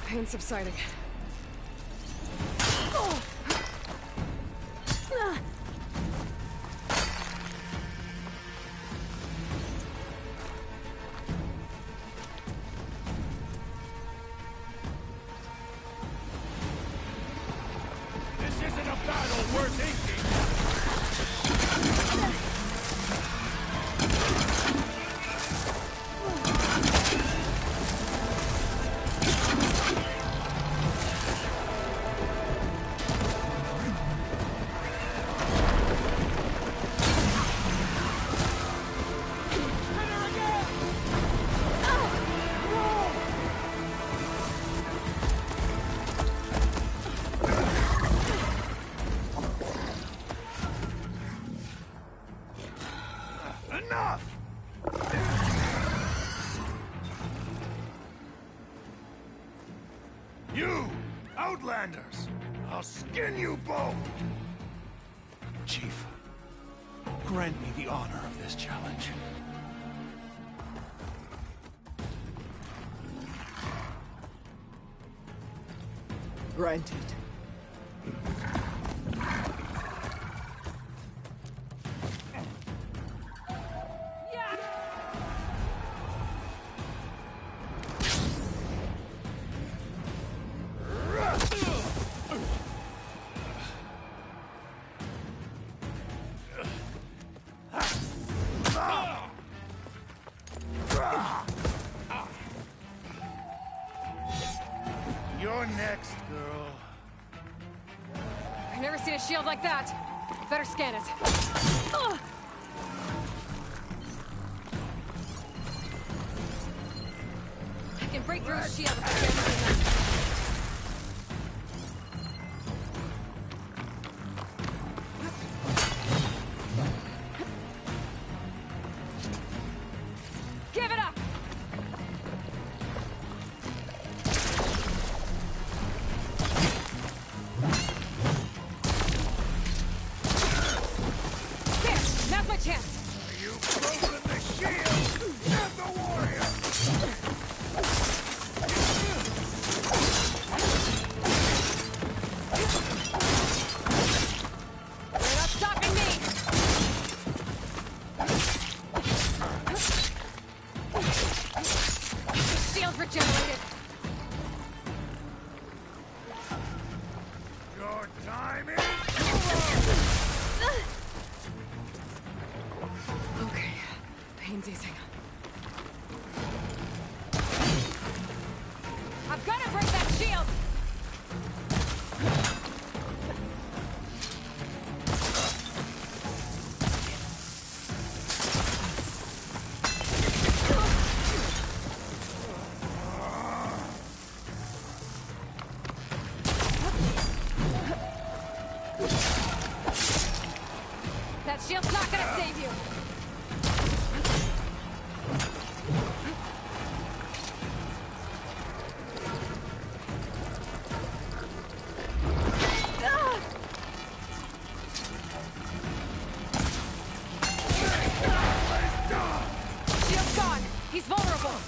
Pain subsiding. This isn't a battle worth inking! Chief, grant me the honor of this challenge. Granted. You're next, girl. I've never seen a shield like that. Better scan it. Ugh. I can break through his shield if I can't move him. Give it up! There! Now's my chance! You've broken the shield of the warrior! You're not stopping me! The shield's regenerated! Your time is Okay, pain's easing. I've got to break that shield! That shield's not gonna save you! Shield's gone! He's vulnerable!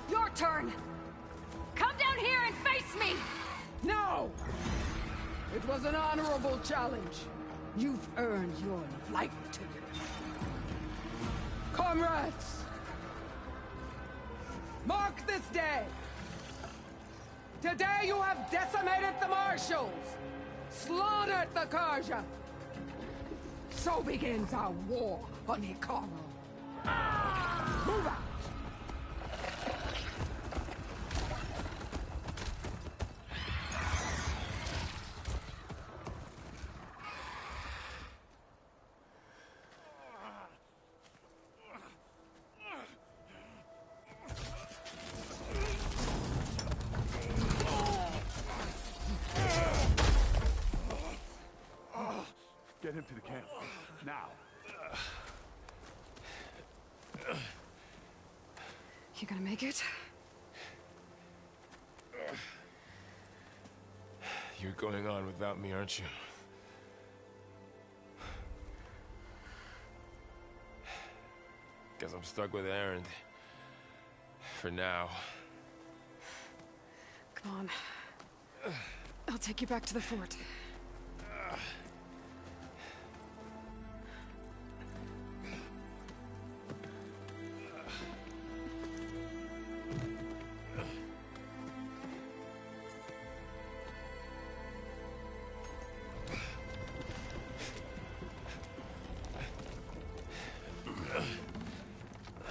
Your turn! Come down here and face me! No! It was an honorable challenge. You've earned your life today. Comrades! Mark this day! Today you have decimated the Marshals! Slaughtered the Karja! So begins our war on Hikaru. Move out! Get him to the camp. Now. You gonna make it? You're going on without me, aren't you? Guess I'm stuck with Erend. For now. Come on. I'll take you back to the fort.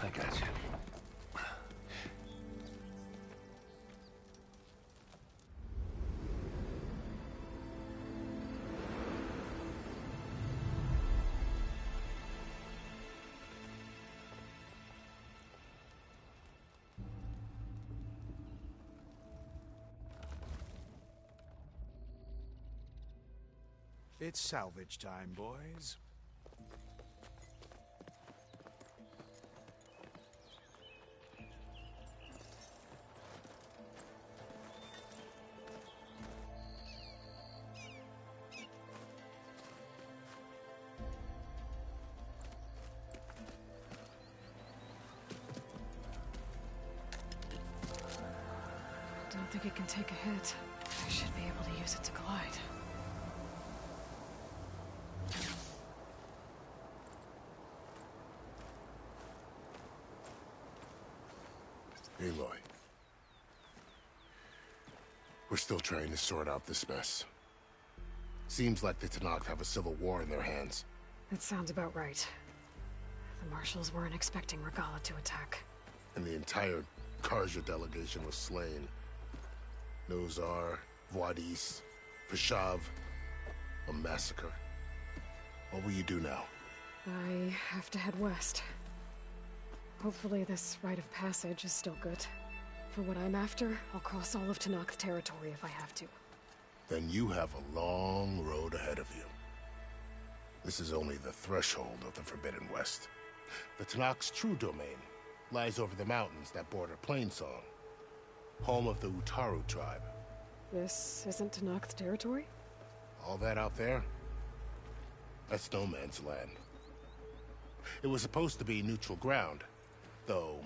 I got you. It's salvage time, boys. Don't think it can take a hit. I should be able to use it to glide. Aloy. We're still trying to sort out this mess. Seems like the Tenakth have a civil war in their hands. That sounds about right. The Marshals weren't expecting Regalla to attack. And the entire Carja delegation was slain. Nozar, Vuadis, Vishav. A massacre. What will you do now? I have to head west. Hopefully this rite of passage is still good. For what I'm after, I'll cross all of Tenakth territory if I have to. Then you have a long road ahead of you. This is only the threshold of the Forbidden West. The Tenakth's true domain lies over the mountains that border Plainsong, home of the Utaru tribe. This isn't Tenakth territory? All that out there? That's no man's land. It was supposed to be neutral ground, though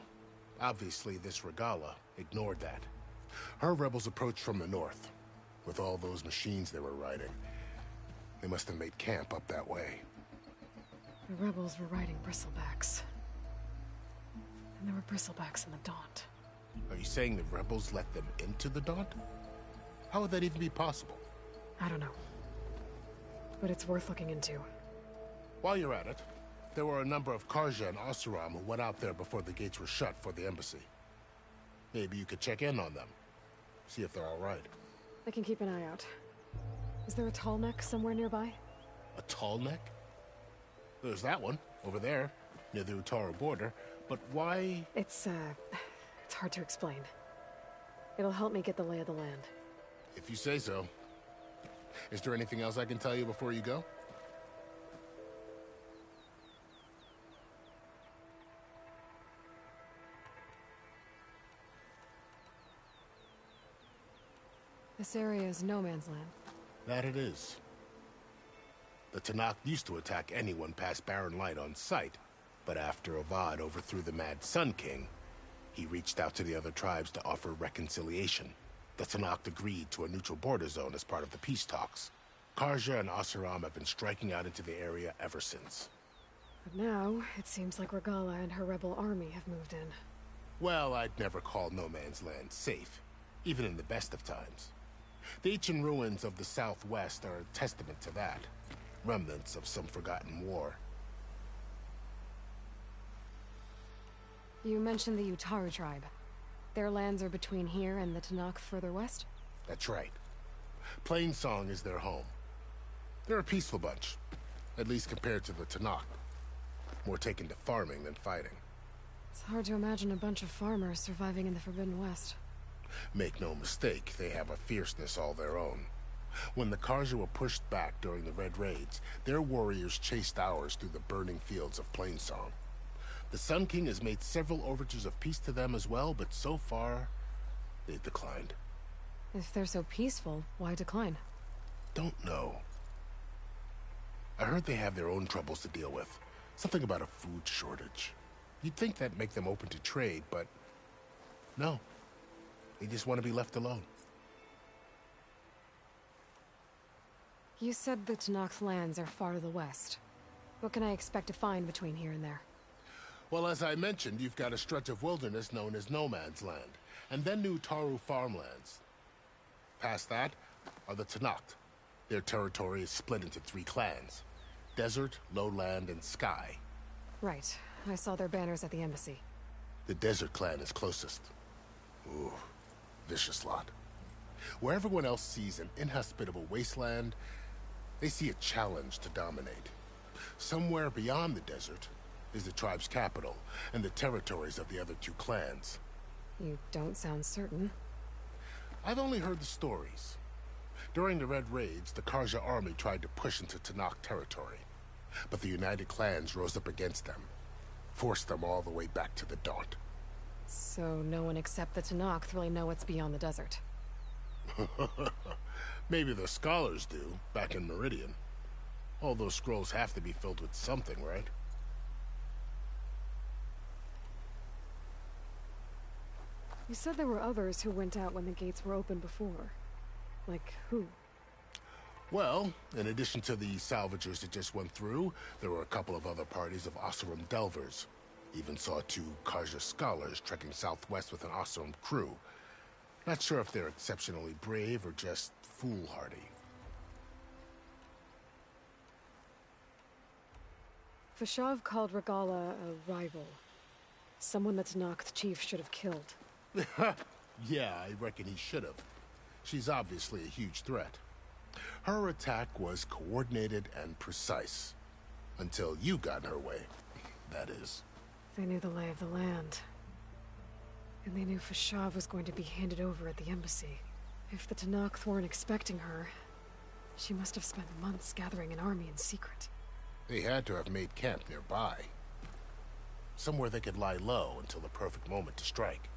obviously this Regalla ignored that. Her rebels approached from the north, with all those machines they were riding. They must have made camp up that way. The rebels were riding bristlebacks. And there were bristlebacks in the Daunt. Are you saying the rebels let them into the Daunt? How would that even be possible? I don't know. But it's worth looking into. While you're at it, there were a number of Carja and Oseram who went out there before the gates were shut for the embassy. Maybe you could check in on them. See if they're all right. I can keep an eye out. Is there a tall neck somewhere nearby? A tall neck? There's that one, over there, near the Utaru border. But why? It's hard to explain. It'll help me get the lay of the land. If you say so. Is there anything else I can tell you before you go? This area is no man's land. That it is. The Tenakth used to attack anyone past Barren Light on sight, but after Avad overthrew the Mad Sun King, he reached out to the other tribes to offer reconciliation. The Tenakth agreed to a neutral border zone as part of the peace talks. Carja and Oseram have been striking out into the area ever since. But now, it seems like Regalla and her rebel army have moved in. Well, I'd never call no man's land safe, even in the best of times. The ancient ruins of the Southwest are a testament to that. Remnants of some forgotten war. You mentioned the Utaru tribe. Their lands are between here and the Tenakth further west? That's right. Plainsong is their home. They're a peaceful bunch, at least compared to the Tenakth. More taken to farming than fighting. It's hard to imagine a bunch of farmers surviving in the Forbidden West. Make no mistake, they have a fierceness all their own. When the Carja were pushed back during the Red Raids, their warriors chased ours through the burning fields of Plainsong. The Sun King has made several overtures of peace to them as well, but so far, they've declined. If they're so peaceful, why decline? Don't know. I heard they have their own troubles to deal with. Something about a food shortage. You'd think that'd make them open to trade, but no. They just want to be left alone. You said the Tenakth lands are far to the west. What can I expect to find between here and there? Well, as I mentioned, you've got a stretch of wilderness known as No Man's Land, and then new Utaru farmlands. Past that are the Tenakth. Their territory is split into 3 clans: Desert, Lowland, and Sky. Right. I saw their banners at the embassy. The Desert clan is closest. Ooh, vicious lot. Where everyone else sees an inhospitable wasteland, they see a challenge to dominate. Somewhere beyond the desert is the tribe's capital and the territories of the other 2 clans. You don't sound certain. I've only heard the stories. During the Red Raids, the Karja army tried to push into Tenakth territory. But the United Clans rose up against them, forced them all the way back to the Daunt. So no one except the Tenakth really know what's beyond the desert. Maybe the scholars do, back in Meridian. All those scrolls have to be filled with something, right? You said there were others who went out when the gates were open before. Like who? Well, in addition to the salvagers that just went through, there were a couple of other parties of Oseram Delvers. Even saw 2 Karja scholars trekking southwest with an Oseram crew. Not sure if they're exceptionally brave or just foolhardy. Fashav called Regalla a rival. Someone that Tenakth chief should have killed. Yeah, I reckon he should have. She's obviously a huge threat. Her attack was coordinated and precise. Until you got in her way, that is. They knew the lay of the land. And they knew Fashav was going to be handed over at the embassy. If the Tenakth weren't expecting her, she must have spent months gathering an army in secret. They had to have made camp nearby. Somewhere they could lie low until the perfect moment to strike.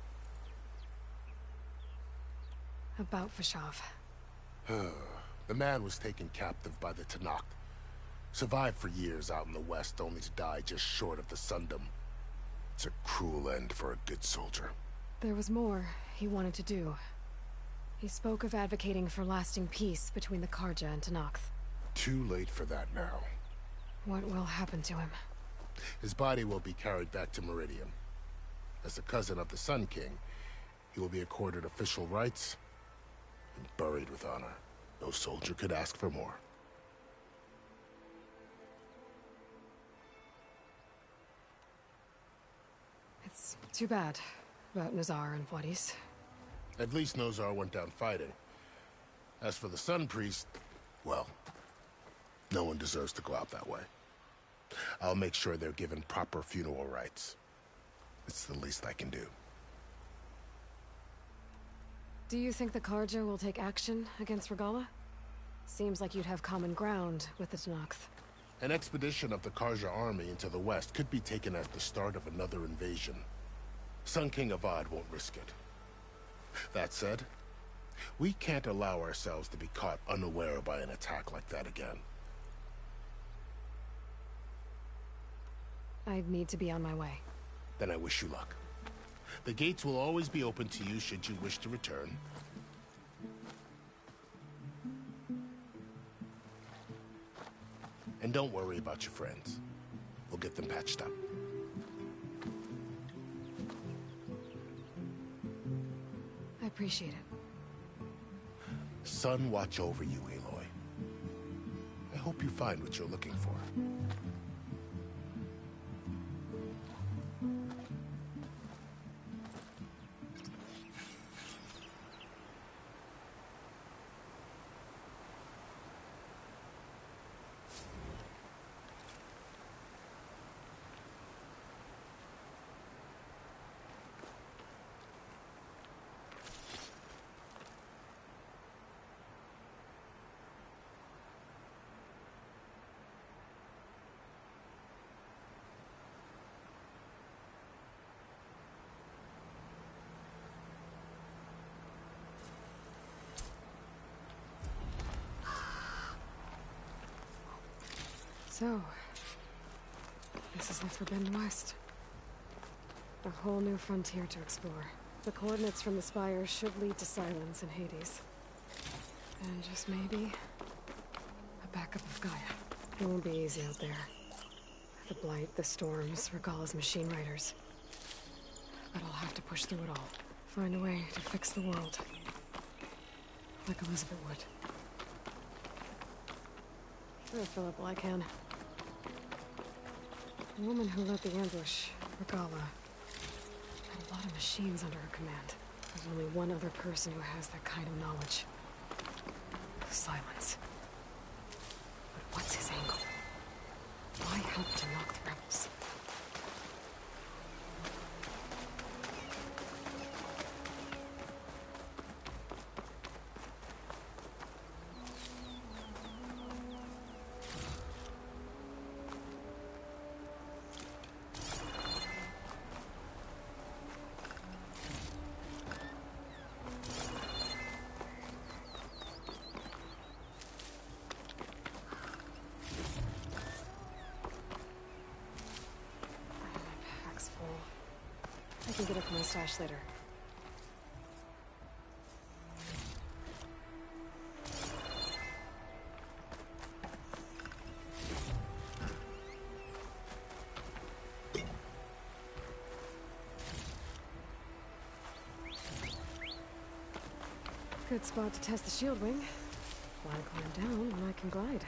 About Fashav. The man was taken captive by the Tenakth. Survived for years out in the west, only to die just short of the Sundom. It's a cruel end for a good soldier. There was more he wanted to do. He spoke of advocating for lasting peace between the Karja and Tenakth. Too late for that now. What will happen to him? His body will be carried back to Meridian. As a cousin of the Sun King, he will be accorded official rights and buried with honor. No soldier could ask for more. It's too bad about Nazar and Wadis. At least Nozar went down fighting. As for the Sun Priest, well, no one deserves to go out that way. I'll make sure they're given proper funeral rites. It's the least I can do. Do you think the Karja will take action against Regalla? Seems like you'd have common ground with the Tenakth. An expedition of the Karja army into the west could be taken at the start of another invasion. Sun King Avad won't risk it. That said, we can't allow ourselves to be caught unaware by an attack like that again. I'd need to be on my way. Then I wish you luck. The gates will always be open to you should you wish to return. And don't worry about your friends. We'll get them patched up. I appreciate it. Sun watch over you, Aloy. I hope you find what you're looking for. So, this is the Forbidden West. A whole new frontier to explore. The coordinates from the spires should lead to Silence and Hades. And just maybe, a backup of Gaia. It won't be easy out there. The Blight, the Storms, Regalla's machine riders. But I'll have to push through it all. Find a way to fix the world. Like Elizabeth would. I'll fill up all I can. The woman who led the ambush, Regalla, had a lot of machines under her command. There's only one other person who has that kind of knowledge. Silence. But what's his angle? Why help to knock the rebels? can get up my stash later. Good spot to test the shield wing. Why climb down when I can glide?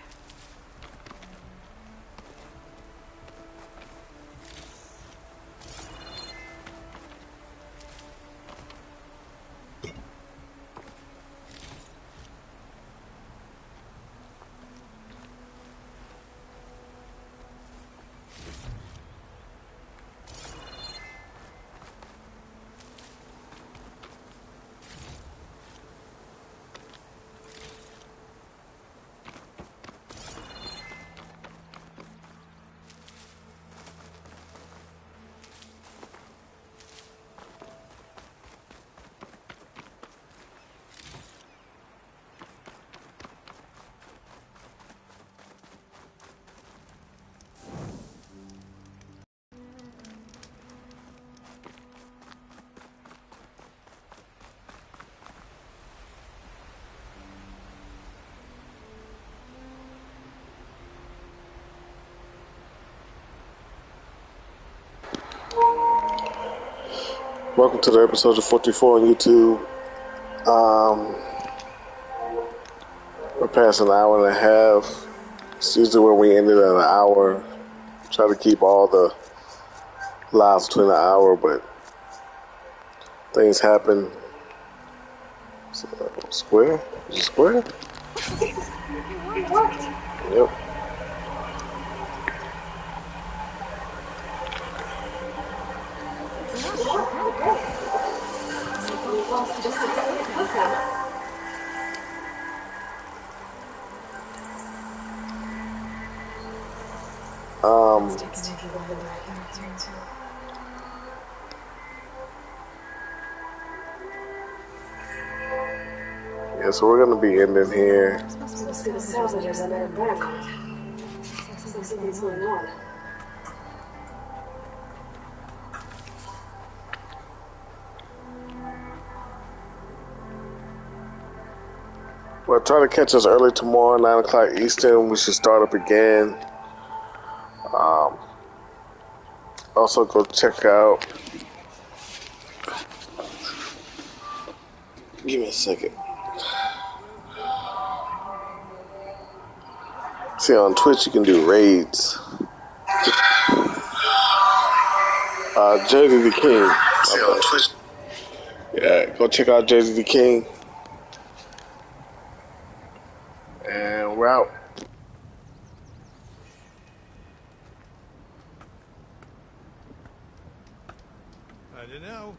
Welcome to the episode of 44 on YouTube. We're past an hour and a half. It's usually where we ended at an hour. Try to keep all the lives between an hour, but things happen. Square? Is it square? Yep. Yeah, so we're gonna be ending here. Well, try to catch us early tomorrow, 9 o'clock Eastern. We should start up again. Also, go check out. Give me a second. See, on Twitch you can do raids. Jersey the King. See on Twitch. Yeah, go check out Jersey the King. And we're out. I don't know.